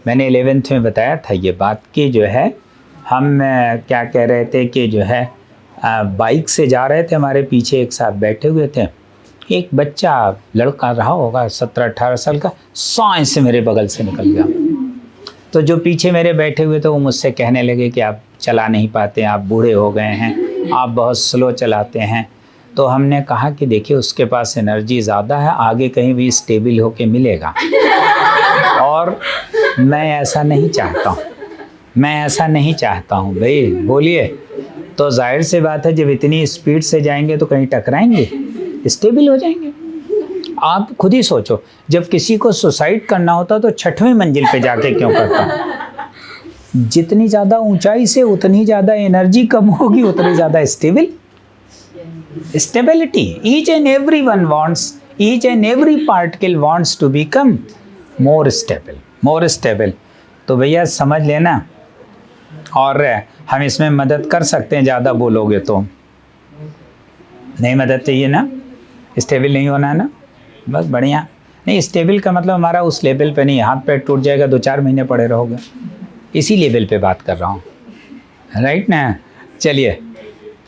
मैंने 11th में बताया था ये बात कि जो है हम क्या कह रहे थे कि जो है बाइक से जा रहे थे, हमारे पीछे एक साथ बैठे हुए थे, एक बच्चा लड़का रहा होगा 17-18 साल का, साए से मेरे बगल से निकल गया। तो जो पीछे मेरे बैठे हुए थे वो मुझसे कहने लगे कि आप चला नहीं पाते, आप बूढ़े हो गए हैं, आप बहुत स्लो चलाते हैं। तो हमने कहा कि देखिए उसके पास एनर्जी ज़्यादा है, आगे कहीं भी स्टेबल होके मिलेगा, और मैं ऐसा नहीं चाहता हूँ, मैं ऐसा नहीं चाहता हूँ। भाई बोलिए, तो जाहिर सी बात है जब इतनी स्पीड से जाएंगे तो कहीं टकराएंगे, स्टेबल हो जाएंगे। आप खुद ही सोचो, जब किसी को सुसाइड करना होता तो 6वीं मंजिल पे जाके क्यों करता? जितनी ज़्यादा ऊंचाई से उतनी ज़्यादा एनर्जी कम होगी, उतनी ज़्यादा stable, stability. Each and every one wants, each and every particle wants to become more stable, more stable. तो भैया समझ लेना, और हम इसमें मदद कर सकते हैं, ज़्यादा बोलोगे तो नहीं मदद चाहिए ना, स्टेबल नहीं होना है ना, बस बढ़िया। नहीं, स्टेबल का मतलब हमारा उस लेवल पे नहीं, हाथ पैर टूट जाएगा 2-4 महीने पड़े रहोगे, इसी लेवल पे बात कर रहा हूँ, राइट ना। चलिए,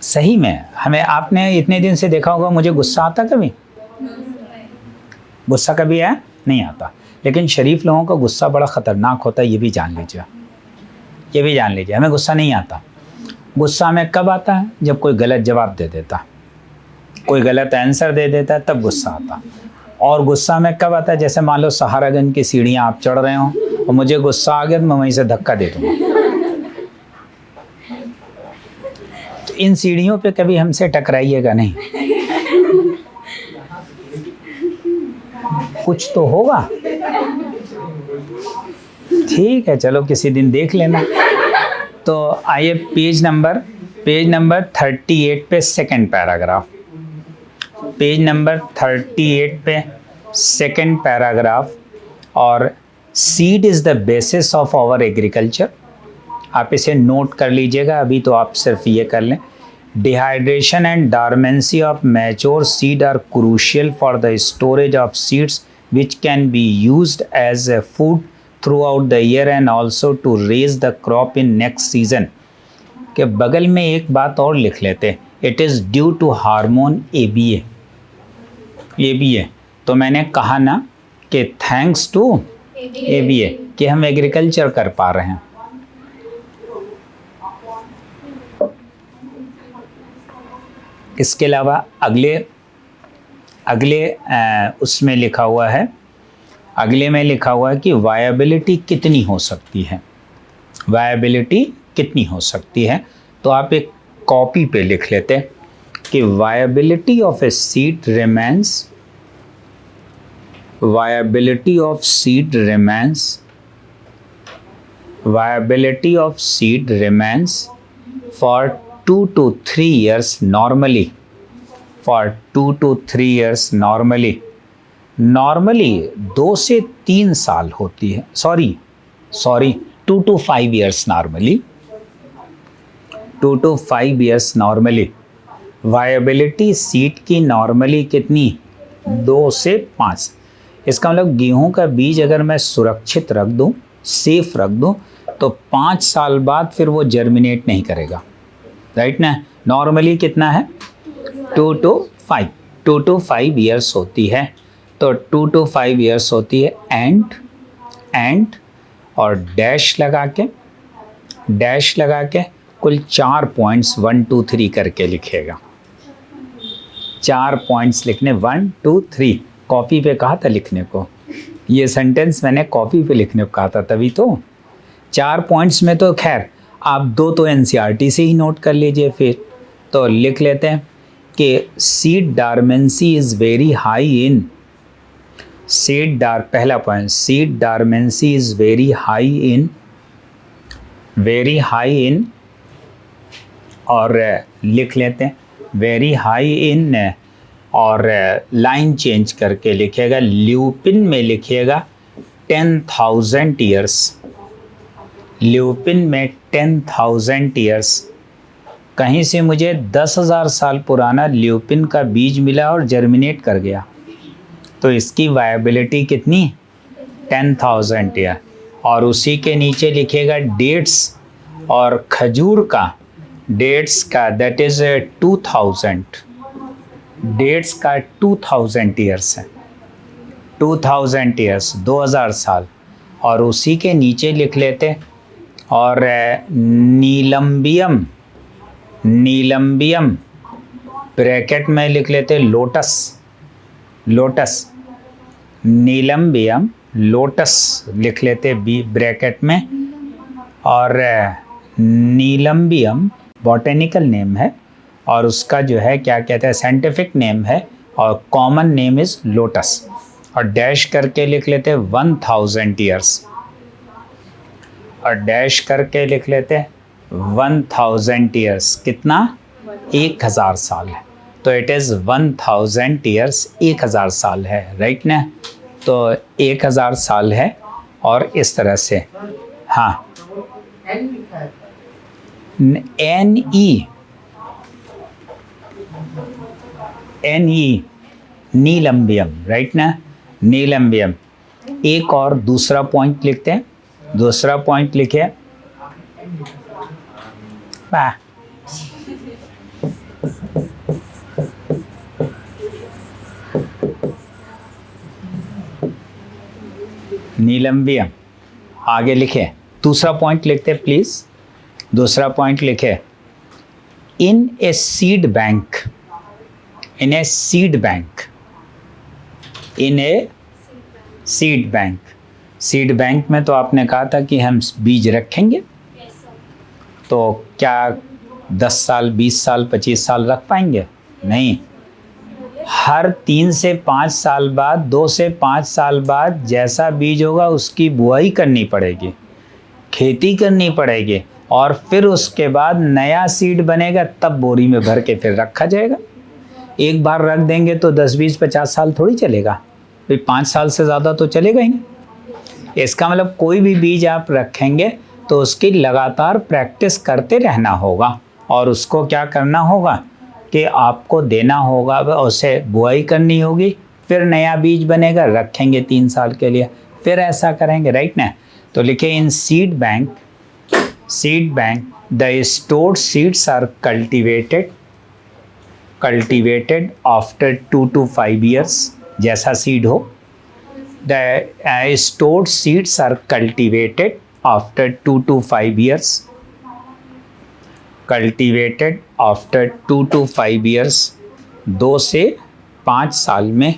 सही में हमें, आपने इतने दिन से देखा होगा मुझे गुस्सा आता कभी? गुस्सा कभी आया? नहीं आता। लेकिन शरीफ लोगों का गुस्सा बड़ा ख़तरनाक होता है, ये भी जान लीजिए, ये भी जान लीजिए। हमें गुस्सा नहीं आता। गुस्सा हमें कब आता है? जब कोई गलत जवाब दे देता, कोई गलत आंसर दे देता है, तब गुस्सा आता। और गुस्सा में कब आता है? जैसे मान लो सहारागंज की सीढ़ियाँ आप चढ़ रहे हो और मुझे गुस्सा आ गया तो मैं वहीं से धक्का दे दूँगा। तो इन सीढ़ियों पे कभी हमसे टकराइएगा नहीं, कुछ तो होगा। ठीक है, चलो किसी दिन देख लेना। तो आइए पेज नंबर 38 पे सेकंड पैराग्राफ, पेज नंबर 38 पे सेकंड पैराग्राफ। और seed is the basis of our agriculture, आप इसे नोट कर लीजिएगा, अभी तो आप सिर्फ ये कर लें। Dehydration and dormancy of mature seed are crucial for the storage of seeds which can be used as a food throughout the year and also to raise the crop in next season। के बगल में एक बात और लिख लेते, it is due to hormone ABA, ABA। तो मैंने कहा ना कि थैंक्स टू ABA कि हम एग्रीकल्चर कर पा रहे हैं। इसके अलावा अगले उसमें लिखा हुआ है, अगले में लिखा हुआ है कि वायबिलिटी कितनी हो सकती है, वायबिलिटी कितनी हो सकती है। तो आप एक कॉपी पे लिख लेते कि viability of a seed remains, viability of seed remains, viability of seed remains for 2 to 3 years normally, for 2 to 3 years normally 2 से 3 साल होती है, sorry 2 to 5 years normally, 2 to 5 years normally। Viability seed की normally कितनी? 2 से 5। इसका मतलब गेहूं का बीज अगर मैं सुरक्षित रख दूं, सेफ रख दूं, तो 5 साल बाद फिर वो जर्मिनेट नहीं करेगा, राइट ना। नॉर्मली कितना है? 2 to 2 to 5 ईयर्स होती है, तो 2 to 5 ईयर्स होती है। एंड और डैश लगा के कुल 4 पॉइंट्स 1 2 3 करके लिखेगा। 4 पॉइंट्स लिखने, 1 2 3। कॉपी पे कहा था लिखने को, ये सेंटेंस मैंने कॉपी पे लिखने को कहा था, तभी तो 4 पॉइंट्स में तो खैर आप 2 तो एनसीईआरटी से ही नोट कर लीजिए। फिर तो लिख लेते हैं कि seed dormancy is very high in, पहला point, seed dormancy is very high in, और लिख लेते हैं वेरी हाई इन, और लाइन चेंज करके लिखेगा, ल्यूपिन में लिखिएगा 10,000 ईयर्स, ल्यूपिन में 10,000 ईयर्स। कहीं से मुझे 10,000 साल पुराना ल्यूपिन का बीज मिला और जर्मिनेट कर गया, तो इसकी वायबिलिटी कितनी, 10,000 ईयर। और उसी के नीचे लिखेगा डेट्स और खजूर का, डेट्स का दैट इज़ 2000, डेट्स का 2000 ईयर्स है, 2000 ईयर्स, 2000 साल। और उसी के नीचे लिख लेते, और नीलम्बियम ब्रैकेट में लिख लेते लोटस, नीलम्बियम लोटस लिख लेते बी ब्रैकेट में। और नीलम्बियम बॉटेनिकल नेम है, और उसका जो है क्या कहते हैं साइंटिफिक नेम है, और कॉमन नेम इज़ लोटस। और डैश करके लिख लेते 1000 ईयर्स, और डैश करके लिख लेते 1000 ईयर्स, कितना, 1000 साल है। तो इट इज़ 1000 ईयर्स, 1000 साल है, राइट ना। तो 1000 साल है, और इस तरह से, हाँ, NE नीलम्बियम, राइट ना, नीलम्बियम। एक और दूसरा पॉइंट लिखते हैं, दूसरा पॉइंट लिखे, नीलम्बियम, आगे लिखे, दूसरा पॉइंट लिखते प्लीज, दूसरा पॉइंट लिखे, in a seed bank, in a seed bank, in a seed bank. Seed bank में तो आपने कहा था कि हम बीज रखेंगे, तो क्या 10 साल 20 साल 25 साल रख पाएंगे? नहीं, हर 3 से 5 साल बाद, 2 से 5 साल बाद जैसा बीज होगा उसकी बुआई करनी पड़ेगी, खेती करनी पड़ेगी, और फिर उसके बाद नया सीड बनेगा, तब बोरी में भर के फिर रखा जाएगा। एक बार रख देंगे तो 10 20 50 साल थोड़ी चलेगा, फिर 5 साल से ज़्यादा तो चलेगा ही नहीं। इसका मतलब कोई भी बीज आप रखेंगे तो उसकी लगातार प्रैक्टिस करते रहना होगा, और उसको क्या करना होगा कि आपको देना होगा, उसे बुआई करनी होगी, फिर नया बीज बनेगा, रखेंगे 3 साल के लिए, फिर ऐसा करेंगे, राइट ना। तो लिखे in seed bank the stored seeds are cultivated after 2 to 5 years, जैसा सीड हो। The stored seeds are cultivated after 2 to 5 years, cultivated after 2 to 5 years, 2 से 5 साल में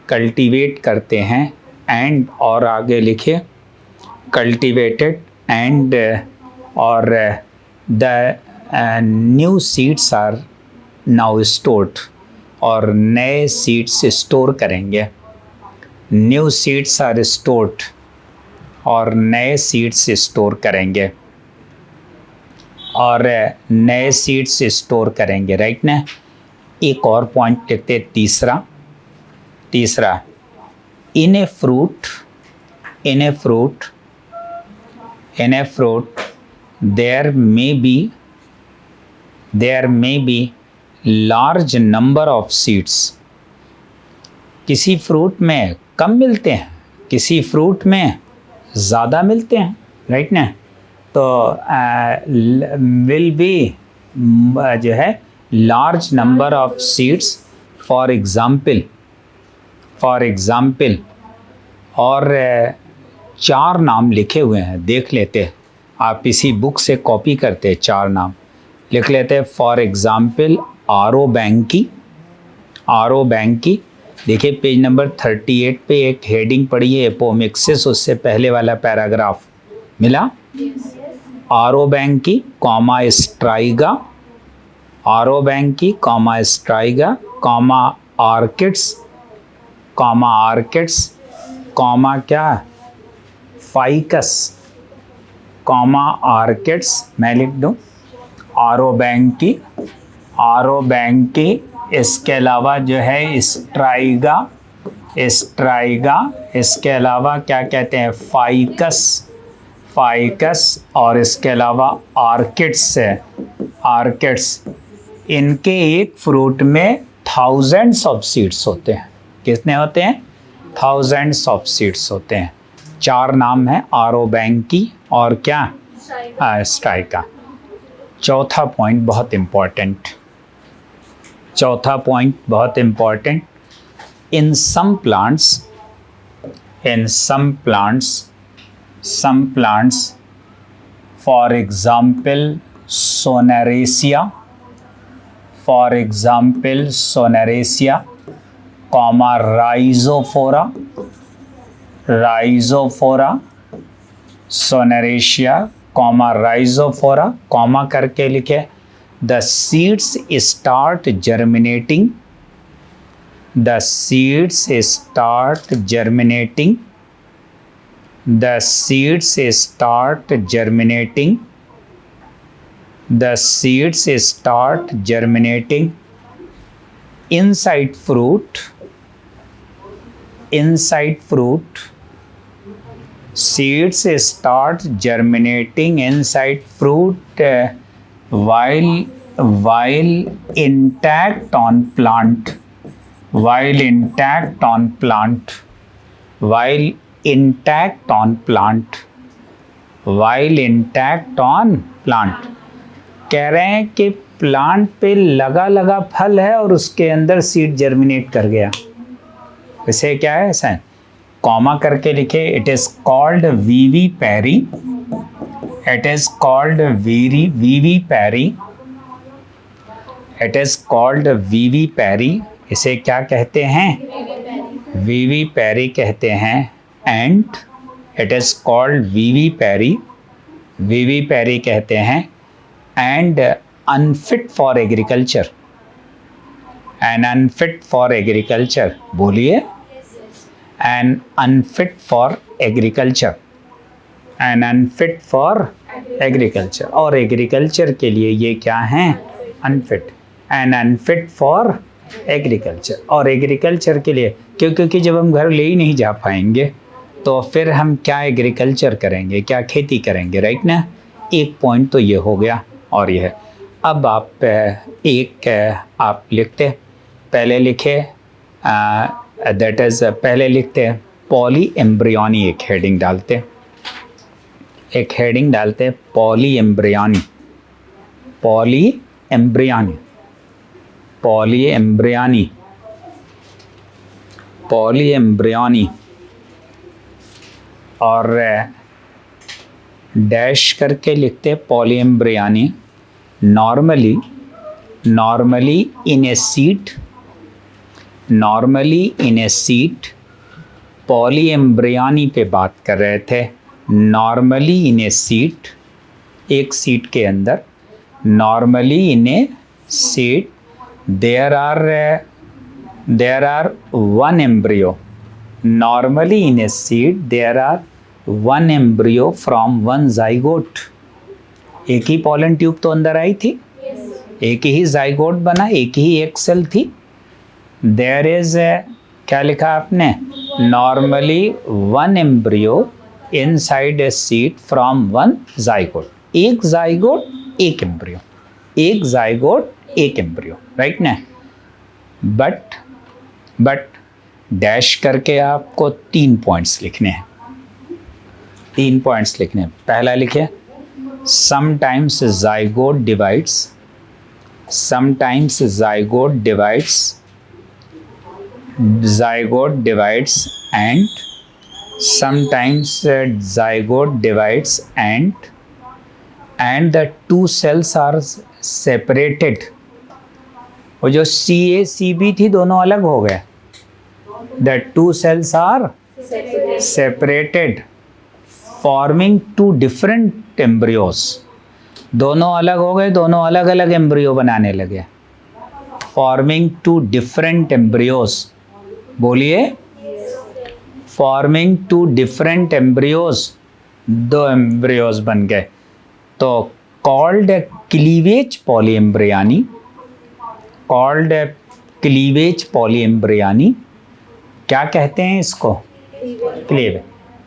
कल्टिवेट करते हैं। एंड और आगे लिखे कल्टिवेटेड एंड, और the new seeds are now stored, और नए सीड्स स्टोर करेंगे, न्यू सीड्स आर स्टोर्ड, और नए सीड्स स्टोर करेंगे, और नए सीड्स स्टोर करेंगे, राइट ना। एक और पॉइंट लिखते, तीसरा in a fruit there may be large number of seeds, किसी फ्रूट में कम मिलते हैं, किसी फ्रूट में ज़्यादा मिलते हैं, राइट ना। तो विल बी जो है large number of seeds for example और 4 नाम लिखे हुए हैं, देख लेते हैं। आप इसी बुक से कॉपी करते 4 नाम लिख लेते हैं। For example बैंकी। देखिए पेज नंबर 38 पे एक हेडिंग पड़ी है एपोमिक्सिस, उससे पहले वाला पैराग्राफ मिला। Orobanche comma Striga, Orobanche comma Striga comma orchids comma क्या फाइकस कॉमा आर्किड्स। मैं लिख दूं आर.ओ. बैंकी, इसके अलावा जो है स्ट्राइगा, इसके अलावा क्या कहते हैं फाइकस और इसके अलावा आर्किड्स। इनके एक फ्रूट में थाउजेंड्स ऑफ सीड्स होते हैं। कितने होते हैं? थाउजेंड्स ऑफ सीड्स होते हैं। 4 नाम है आर.ओ. बैंकी और क्या स्ट्राइका। चौथा पॉइंट बहुत important, in some plants for example Sonneratia comma Rhizophora Sonneratia comma Rhizophora comma करके लिखे। The seeds start germinating inside fruit seeds start germinating inside fruit while intact on plant कह रहे हैं कि प्लांट पे लगा फल है और उसके अंदर सीड जर्मिनेट कर गया। इसे क्या है ऐसा कॉमा करके लिखे। इट इज कॉल्ड वीवी पैरी। इसे क्या कहते हैं? वीवी पैरी कहते हैं। एंड इट इज कॉल्ड वीवी पैरी कहते हैं। एंड अनफिट फॉर एग्रीकल्चर, बोलिए एंड अनफिट फॉर एग्रीकल्चर। और एग्रीकल्चर के लिए ये क्या हैं? Unfit for agriculture. और एग्रीकल्चर के लिए क्योंकि जब हम घर ले ही नहीं जा पाएंगे तो फिर हम क्या एग्रीकल्चर करेंगे, क्या खेती करेंगे, राइट ना। एक पॉइंट तो ये हो गया। और यह अब आप आप लिखते, पहले लिखे पहले लिखते हैं पॉली एम्ब्रियोनी। एक हेडिंग डालते पॉली एम्ब्रियोनी और डैश करके लिखते polyembryony. Normally in a seed polyembryony पे बात कर रहे थे। नॉर्मली इन ए सीड, एक सीड के अंदर, normally in a seed there are one embryo. Normally in a seed there are one embryo from one zygote. एक ही पॉलन ट्यूब तो अंदर आई थी, एक ही जाइगोट बना, एक ही एक सेल थी। देयर इज क्या लिखा आपने? Normally one embryo inside a seed from one zygote. एक जाइगोट एक एम्ब्रियो, राइट ना। बट डैश करके आपको 3 पॉइंट्स लिखने हैं। पहला लिखे sometimes zygote divides zygote divides and sometimes zygote divides and the two cells are separated. वो जो CA-CB थी दोनों अलग हो गए. The two cells are separated forming two different embryos. दोनों अलग हो गए, दोनों अलग अलग एम्ब्रियो बनाने लगे. Forming two different embryos. बोलिए. Forming two different embryos. दो एम्ब्रियोज बन गए. तो called cleavage polyembryony. Called cleavage polyembryony. क्या कहते हैं इसको?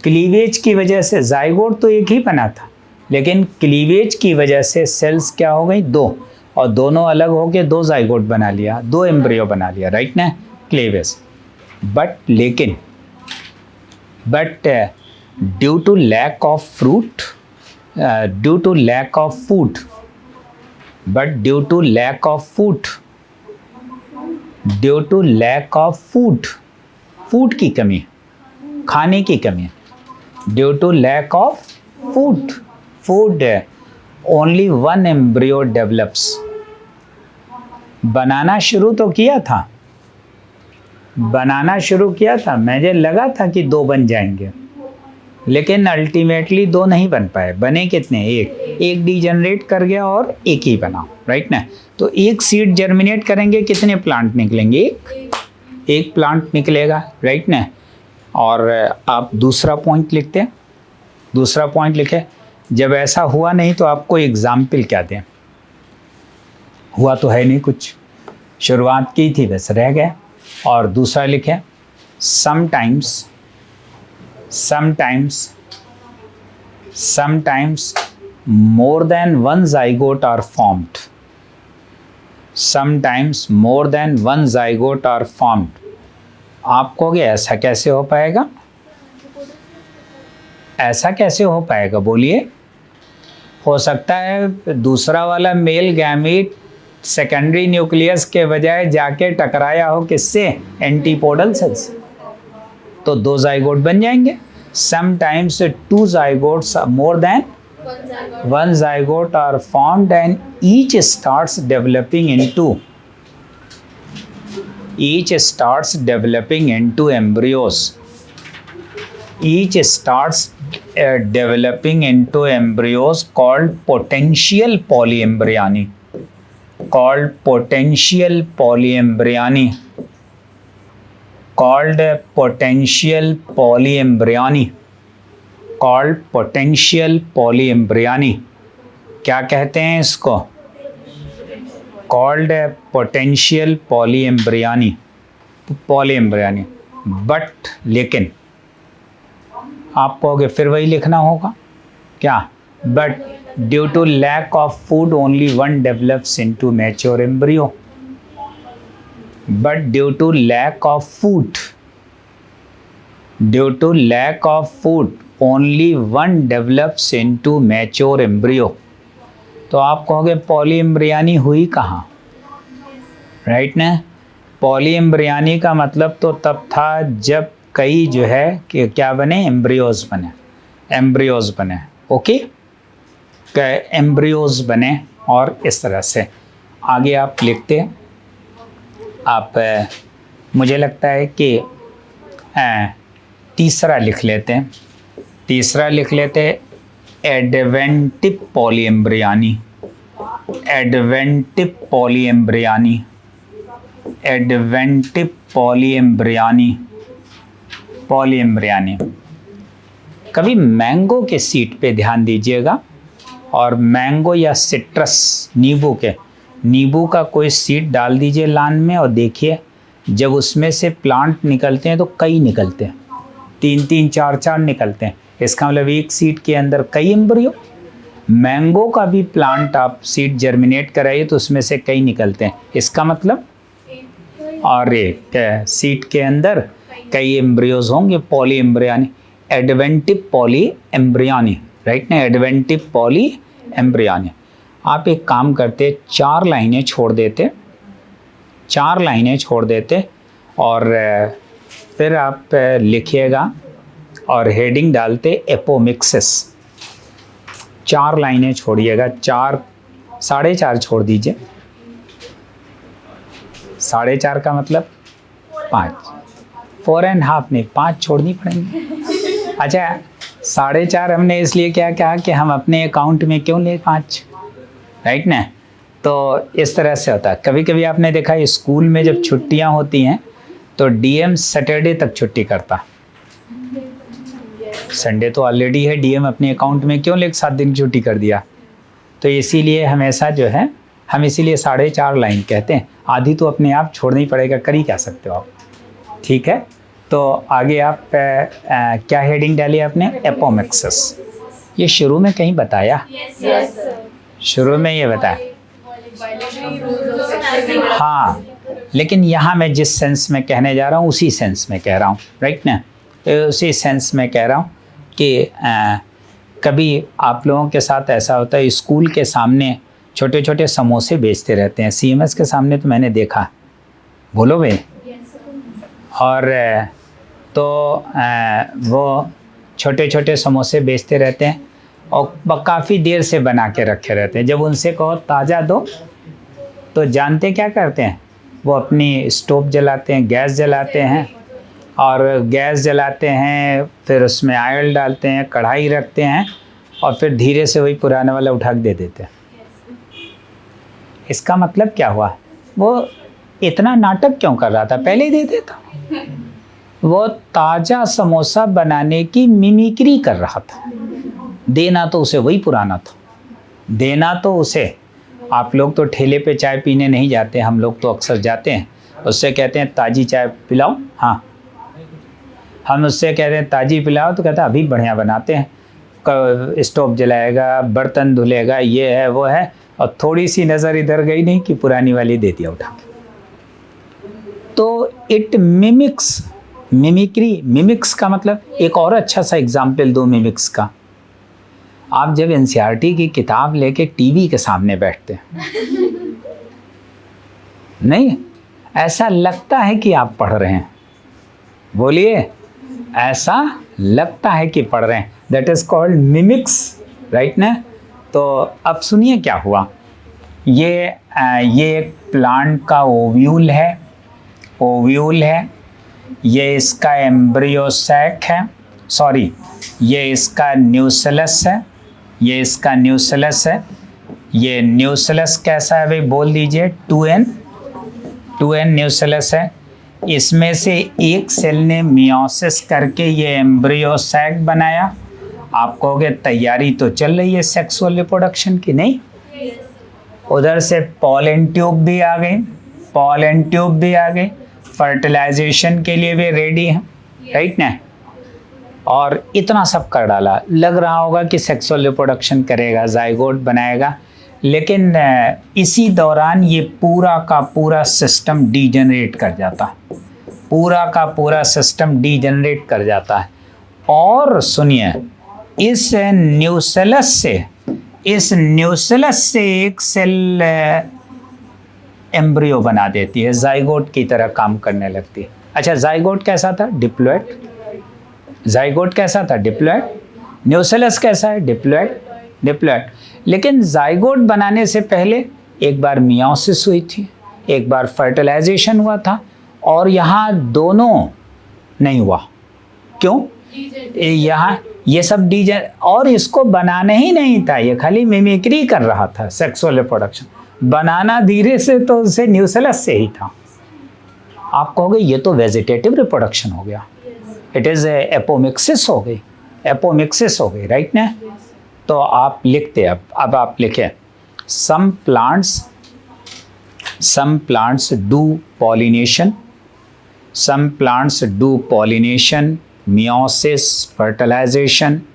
क्लीवेज की वजह से जाइगोट तो एक ही बना था, लेकिन क्लीवेज की वजह से सेल्स क्या हो गई? दो, और दोनों अलग होके दो जाइगोट बना लिया, दो एम्ब्रियो बना लिया, राइट ना? Cleavage. But due to lack of fruit, due to lack of food, food की कमी, खाने की कमी. Due to lack of food only one embryo develops. बनाना शुरू किया था, मुझे लगा था कि दो बन जाएंगे, लेकिन अल्टीमेटली दो नहीं बन पाए. बने कितने? एक डिजनरेट कर गया और एक ही बना, राइट ना? तो एक सीड जर्मिनेट करेंगे, कितने प्लांट निकलेंगे? एक प्लांट निकलेगा, राइट ना? और आप दूसरा पॉइंट लिखते हैं. दूसरा पॉइंट लिखे, जब ऐसा हुआ नहीं तो आपको एग्जाम्पल क्या दें? हुआ तो है नहीं कुछ, शुरुआत की थी बस रह गया. और दूसरा लिखे, sometimes more than one zygote are formed. Sometimes more than one zygote are formed. आप कहोगे ऐसा कैसे हो पाएगा? ऐसा कैसे हो पाएगा बोलिए? हो सकता है दूसरा वाला मेल गैमीट सेकेंडरी न्यूक्लियस के बजाय जाके टकराया हो किससे? Antipodal cells. तो दो जाइगोट बन जाएंगे. Sometimes two zygotes are more than one zygote are formed and each starts developing into embryos. Each starts developing into embryos called potential polyembryony. Called potential polyembryony. Called potential polyembryony. Called potential polyembryony. क्या कहते हैं इसको? Called potential polyembryony. Polyembryony. But लेकिन आप कहोगे फिर वही लिखना होगा क्या? But due to lack of food only one develops into mature embryo. But due to lack of food only one develops into mature embryo. तो आप कहोगे पॉलीएम्ब्रियानी हुई कहाँ? राइट ना? पॉलीएम्ब्रियानी का मतलब तो तब था जब कई जो है कि क्या बने? एम्ब्रियोज बने. ओके, एम्ब्रियोज बने. और इस तरह से आगे आप लिखते हैं. आप मुझे लगता है कि तीसरा लिख लेते हैं. एडवेंटिव पॉलीएम्ब्रियानी. कभी मैंगो के सीड पे ध्यान दीजिएगा, और मैंगो या सिट्रस नींबू का कोई सीड डाल दीजिए लान में, और देखिए जब उसमें से प्लांट निकलते हैं तो कई निकलते हैं, 3-3, 4-4 निकलते हैं. इसका मतलब एक सीड के अंदर कई एम्ब्रियो. मैंगो का भी प्लांट आप सीड जर्मिनेट कराइए तो उसमें से कई निकलते हैं. इसका मतलब और एक सीड के अंदर कई एम्ब्रियोज होंगे. पॉलीएम्ब्रियानी, एडवेंटिव पॉलीएम्ब्रियानी, राइट ना? एडवेंटिव पॉलीएम्ब्रियानी. आप एक काम करते, 4 लाइनें छोड़ देते और फिर आप लिखिएगा और हेडिंग डालते एपोमिक्सिस। 4 लाइनें छोड़िएगा, 4 4.5 छोड़ दीजिए। 4.5 का मतलब 5, 4.5 नहीं, 5 छोड़नी पड़ेंगी। अच्छा, 4.5 हमने इसलिए क्या कहा कि हम अपने अकाउंट में क्यों ले 5, राइट ना। तो इस तरह से होता है। कभी कभी आपने देखा स्कूल में जब छुट्टियां होती हैं तो डीएम सैटरडे तक छुट्टी करता। संडे तो ऑलरेडी है, डीएम अपने अकाउंट में क्यों ले 7 दिन की छुट्टी कर दिया। तो इसीलिए हमेशा जो है हम इसीलिए 4.5 लाइन कहते हैं। आधी तो अपने आप छोड़ना ही पड़ेगा, कर ही क्या सकते हो आप, ठीक है। तो आगे आप क्या हेडिंग डाली आपने? एपोमिक्सिस। ये शुरू में कहीं बताया? शुरू में ये बताया, हाँ, लेकिन यहाँ मैं जिस सेंस में कहने जा रहा हूँ उसी सेंस में कह रहा हूँ, राइट ना। उसी सेंस में कह रहा हूँ कि कभी आप लोगों के साथ ऐसा होता है, स्कूल के सामने छोटे छोटे समोसे बेचते रहते हैं। सीएमएस के सामने तो मैंने देखा, बोलो भाई। और तो वो छोटे छोटे समोसे बेचते रहते हैं और काफ़ी देर से बना के रखे रहते हैं। जब उनसे कहो ताज़ा दो तो जानते क्या करते हैं, वो अपनी स्टोव जलाते हैं, गैस जलाते हैं, और गैस जलाते हैं, फिर उसमें ऑयल डालते हैं, कढ़ाई रखते हैं, और फिर धीरे से वही पुराने वाला उठा के दे देते हैं। इसका मतलब क्या हुआ, वो इतना नाटक क्यों कर रहा था, पहले ही दे देता। वो ताज़ा समोसा बनाने की मिमिक्री कर रहा था। देना तो उसे वही पुराना था, देना तो उसे। आप लोग तो ठेले पे चाय पीने नहीं जाते, हम लोग तो अक्सर जाते हैं। उससे कहते हैं ताज़ी चाय पिलाओ, हाँ, हम उससे कहते हैं ताज़ी पिलाओ तो कहता है अभी बढ़िया बनाते हैं। स्टोव जलाएगा, बर्तन धुलेगा, ये है वो है, और थोड़ी सी नज़र इधर गई नहीं कि पुरानी वाली दे दिया उठा के। तो इट मिमिक्स, मिमिक्री, मिमिक्स का मतलब, एक और अच्छा सा एग्जाम्पल दो मिमिक्स का। आप जब एनसीईआरटी की किताब लेके टीवी के सामने बैठते हैं, नहीं, ऐसा लगता है कि आप पढ़ रहे हैं, बोलिए, ऐसा लगता है कि पढ़ रहे हैं, that is called mimics, right ना। तो अब सुनिए क्या हुआ। ये एक प्लांट का ओव्यूल है, ओव्यूल है, ये इसका एम्ब्रियोसैक है, सॉरी, ये इसका न्यूसेलस है, ये इसका न्यूसेलस है। ये न्यूसेलस कैसा है भाई, बोल दीजिए, 2n न्यूसेलस है। इसमें से एक सेल ने मियोसिस करके ये एम्ब्रियोसैक बनाया। आप कहोगे तैयारी तो चल रही है सेक्सुअल रिप्रोडक्शन की, नहीं, उधर से पॉलन ट्यूब भी आ गई, पॉलन ट्यूब भी आ गई, फर्टिलाइजेशन के लिए भी रेडी है, राइट ना। और इतना सब कर डाला, लग रहा होगा कि सेक्सुअल रिप्रोडक्शन करेगा, जाइगोट बनाएगा, लेकिन इसी दौरान ये पूरा का पूरा सिस्टम डीजनरेट कर जाता है, पूरा का पूरा सिस्टम डीजनरेट कर जाता है। और सुनिए, इस न्यूसेलस से एक सेल एम्ब्रियो बना देती है, जाइगोट की तरह काम करने लगती है। अच्छा, जाइगोट कैसा था? डिप्लॉइड। जाइगोट कैसा था? डिप्लॉइड। न्यूसेलस कैसा है? डिप्लॉइड। लेकिन जाइगोट बनाने से पहले एक बार मियोसिस हुई थी, एक बार फर्टिलाइजेशन हुआ था, और यहाँ दोनों नहीं हुआ। क्यों? यहाँ ये सब डीजन, और इसको बनाना ही नहीं था, ये खाली मिमिक्री कर रहा था सेक्सुअल रिप्रोडक्शन। बनाना धीरे से तो उसे न्यूसेलस से ही था। आप कहोगे ये तो वेजिटेटिव रिप्रोडक्शन हो गया, इट इज़ एपोमिक्सिस हो गई, एपोमिक्सिस हो गई, राइट ना। तो आप लिखते, अब आप लिखें, some plants do pollination, some plants do pollination, meiosis, fertilization,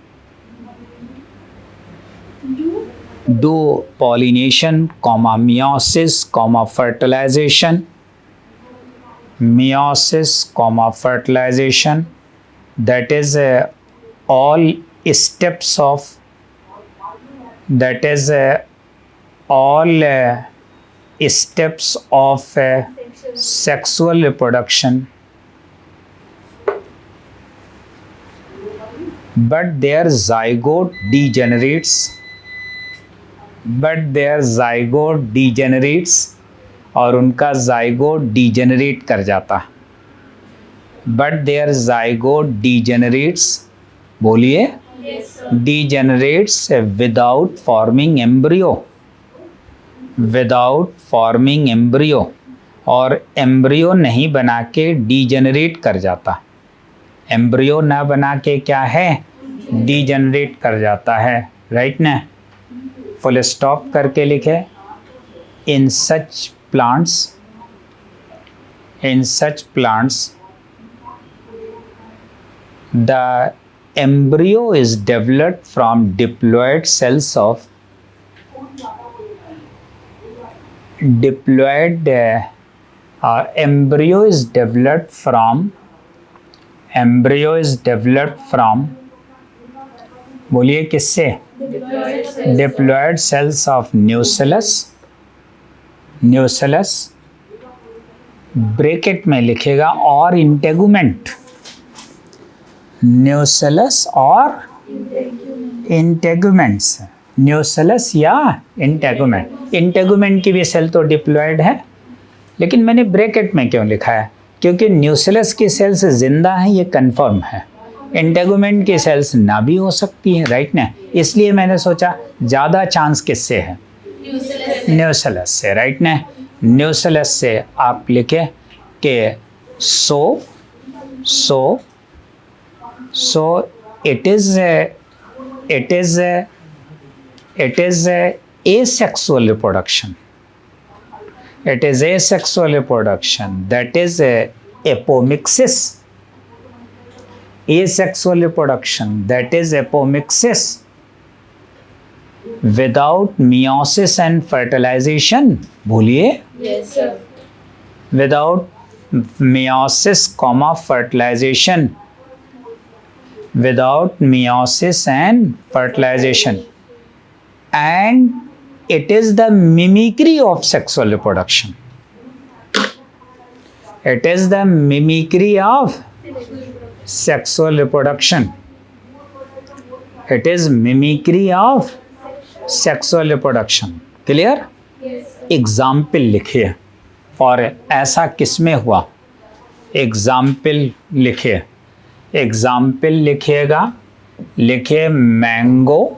do pollination, meiosis, fertilization, meiosis, fertilization, that is all steps of, that is all steps of sexual reproduction, but their zygote degenerates, और उनका zygote degenerate कर जाता, but their zygote degenerates, बोलिए, degenerates without forming embryo, और embryo नहीं बना के degenerate कर जाता, एम्ब्रियो ना बना के क्या है, डीजेनरेट कर जाता है, राइट ना। फुल स्टॉप करके लिखे, in such plants the embryo is developed from diploid cells of embryo is developed from बोलिए किससे, diploid cells of nucellus, bracket में लिखेगा और इंटेगुमेंट, न्यूसेलस और इंटेगुमेंट्स, न्यूसेलस या इंटेगुमेंट की भी सेल तो डिप्लॉयड है, लेकिन मैंने ब्रैकेट में क्यों लिखा है, क्योंकि न्यूसेलस की सेल्स जिंदा हैं ये कंफर्म है, इंटेगुमेंट की सेल्स ना भी हो सकती हैं, राइट ना, इसलिए मैंने सोचा ज़्यादा चांस किससे है, न्यूसेलस से, राइट ना। न्यूसेलस से आप लिखे कि सो it is asexual reproduction. It is asexual reproduction, that is apomixis. Asexual reproduction, that is apomixis, without meiosis and fertilization. बोलिए, Yes, sir. without meiosis, fertilization. Without meiosis and fertilization, and it is the mimicry of sexual reproduction. It is the mimicry of sexual reproduction. It is mimicry of sexual reproduction. Clear? Yes, sir. Example लिखिए, और ऐसा किसमें हुआ, example लिखिए, example लिखिएगा, लिखिए mango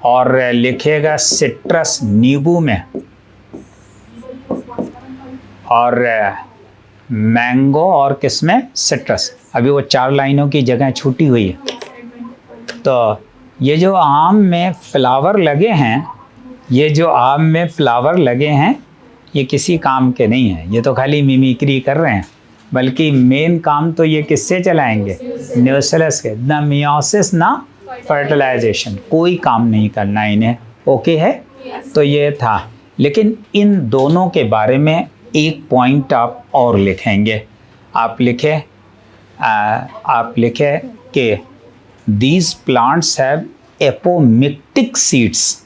और लिखिएगा सिट्रस नींबू में, और मैंगो और किसमें, सिट्रस। अभी वो 4 लाइनों की जगह छूटी हुई है, तो ये जो आम में फ्लावर लगे हैं, ये किसी काम के नहीं हैं, ये तो खाली मिमिक्री कर रहे हैं, बल्कि मेन काम तो ये किससे चलाएंगे, न्यूसेलस के, ना मियोसिस ना फर्टिलाइजेशन, कोई काम नहीं करना इन्हें, ओके है। तो ये था, लेकिन इन दोनों के बारे में एक पॉइंट आप और लिखेंगे, आप लिखे कि these plants have apomictic seeds.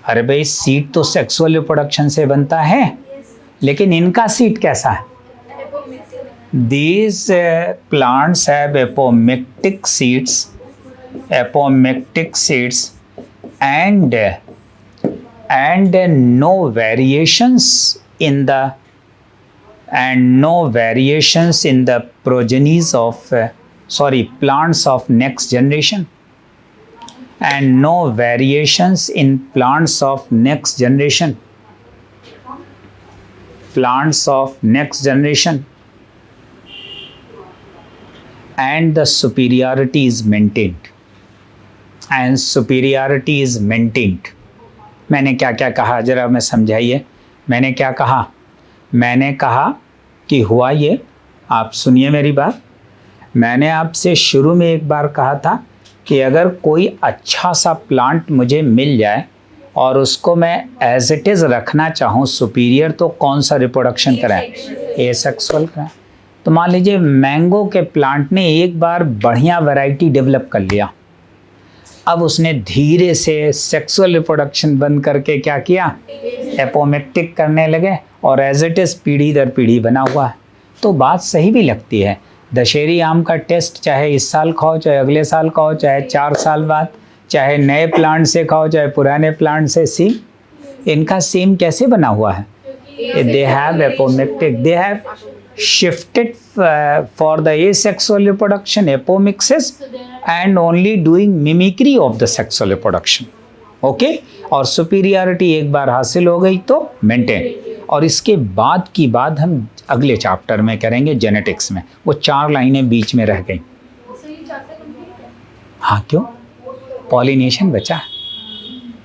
अरे भाई, सीड तो सेक्सुअल रिप्रोडक्शन से बनता है, लेकिन इनका सीड कैसा है, these plants have apomictic seeds, and no variations in the progenies of plants of next generation, and no variations in plants of next generation, and the superiority is maintained. मैंने क्या क्या कहा, जरा मैं समझाइए, मैंने क्या कहा, मैंने कहा कि हुआ ये, आप सुनिए मेरी बात, मैंने आपसे शुरू में एक बार कहा था कि अगर कोई अच्छा सा प्लांट मुझे मिल जाए और उसको मैं एज इट इज़ रखना चाहूँ सुपीरियर, तो कौन सा रिप्रोडक्शन कराएं, एसेक्सुअल कराएं। तो मान लीजिए मैंगो के प्लांट ने एक बार बढ़िया वैरायटी डेवलप कर लिया, अब उसने धीरे से सेक्सुअल रिप्रोडक्शन बंद करके क्या किया, एपोमेक्टिक करने लगे, और एज इट इज़ पीढ़ी दर पीढ़ी बना हुआ है। तो बात सही भी लगती है। दशहरी आम का टेस्ट चाहे इस साल खाओ, चाहे अगले साल खाओ, चाहे 4 साल बाद, चाहे नए प्लांट से खाओ, चाहे पुराने प्लांट से, सीम, इनका सीम कैसे बना हुआ है? They have apomictic, they have shifted for the asexual reproduction, apomixis, and only doing mimicry of the sexual reproduction. Okay, और सुपीरियरिटी एक बार हासिल हो गई तो मेंटेन। और इसके बाद की बात हम अगले चैप्टर में करेंगे, जेनेटिक्स में। वो 4 लाइनें बीच में रह गई। हाँ, क्यों? पॉलिनेशन बचा,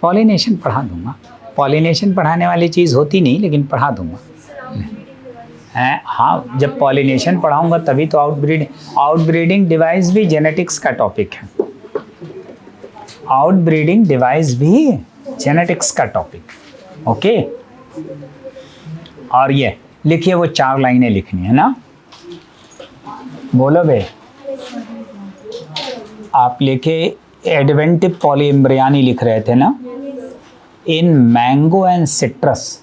पॉलिनेशन पढ़ा दूंगा। पॉलिनेशन पढ़ाने वाली चीज़ होती नहीं, लेकिन पढ़ा दूंगा। हाँ, जब पॉलिनेशन पढ़ाऊंगा तभी तो आउटब्रीडिंग डिवाइस भी जेनेटिक्स का टॉपिक है। आउटब्रीडिंग डिवाइस भी जेनेटिक्स का टॉपिक। ओके, और ये लिखिए, वो 4 लाइनें लिखनी है ना। बोलो बे, आप लिखे एडवेंटिव पॉलीएम्ब्रियानी लिख रहे थे ना। इन mango and citrus,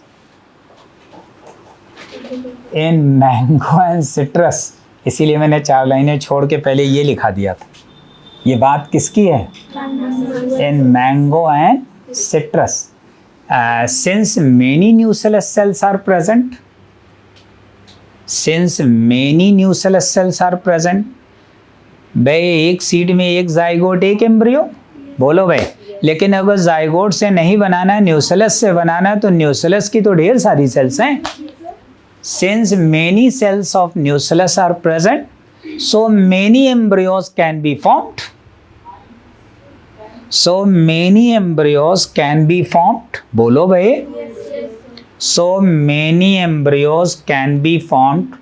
in mango and citrus, इसीलिए मैंने 4 लाइनें छोड़ के पहले ये लिखा दिया था। ये बात किसकी है? In mango and citrus, since many nucellus cells are present, since many nucellus cells are present. भाई, एक सीड में एक जाइगोट, एक एम्ब्रियो। बोलो भाई, लेकिन अगर जाइगोट से नहीं बनाना है, न्यूसेलस से बनाना है, तो न्यूसेलस की तो ढेर सारी सेल्स हैं। Since many cells of nucellus are present, so many embryos can be formed. So many embryos can be formed. बोलो भाई। So many embryos can be formed.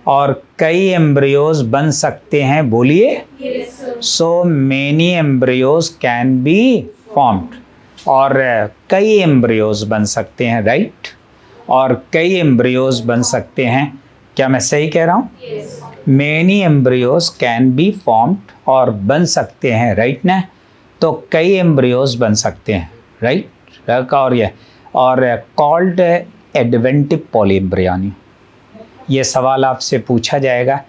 और कई एम्ब्रियोज बन सकते हैं। बोलिए। So many embryos can be formed. और कई एम्ब्रियोज बन सकते हैं, राइट? और कई एम्ब्रियोज बन सकते हैं। क्या मैं सही कह रहा हूँ? Many embryos can be formed, और बन सकते हैं, राइट ना? तो कई एम्ब्रियोज बन सकते हैं, राइट? और ये और कॉल्ड एडवेंटिव पॉलीएम्ब्रियानी। ये सवाल आपसे पूछा जाएगा,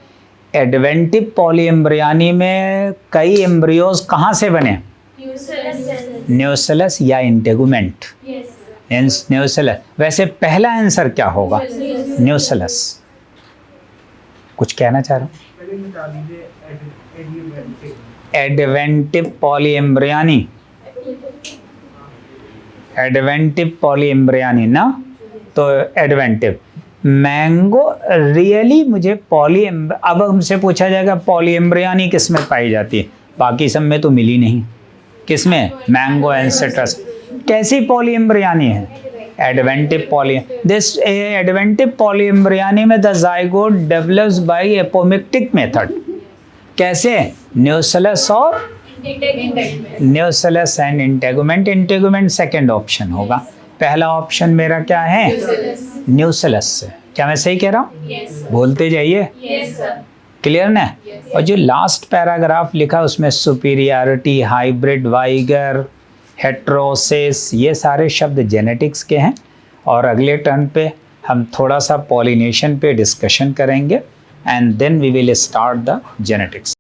एडवेंटिव पॉलीएम्ब्रियानी में कई एम्ब्रियोज कहाँ से बने? न्यूसेलस या इंटेगुमेंट? न्यूसेलस। वैसे पहला आंसर क्या होगा? न्यूसेलस। कुछ कहना चाह रहा हूँ? एडवेंटिव पॉलीएम्ब्रियानी, एडवेंटिव पॉलीएम्ब्रियानी ना, तो एडवेंटिव। मैंगो रियली मुझे अब हमसे पूछा जाएगा पॉलीएम्ब्रियानी किस में पाई जाती है? बाकी सब में तो मिली नहीं। किस में? Mango and citrus. कैसी पॉलीएम्ब्रियानी है? Adventive poly. This adventive polyembryony में the zygote develops by apomictic method. कैसे? न्यूसेलस और nucellus and integument. Integument second option होगा, पहला ऑप्शन मेरा क्या है? न्यूसेलस से। क्या मैं सही कह रहा हूँ? बोलते जाइए। क्लियर ना? और जो लास्ट पैराग्राफ लिखा उसमें सुपीरियरिटी, हाइब्रिड, वाइगर, हेट्रोसिस, ये सारे शब्द जेनेटिक्स के हैं। और अगले टर्न पे हम थोड़ा सा पॉलिनेशन पे डिस्कशन करेंगे, and then we will start the genetics.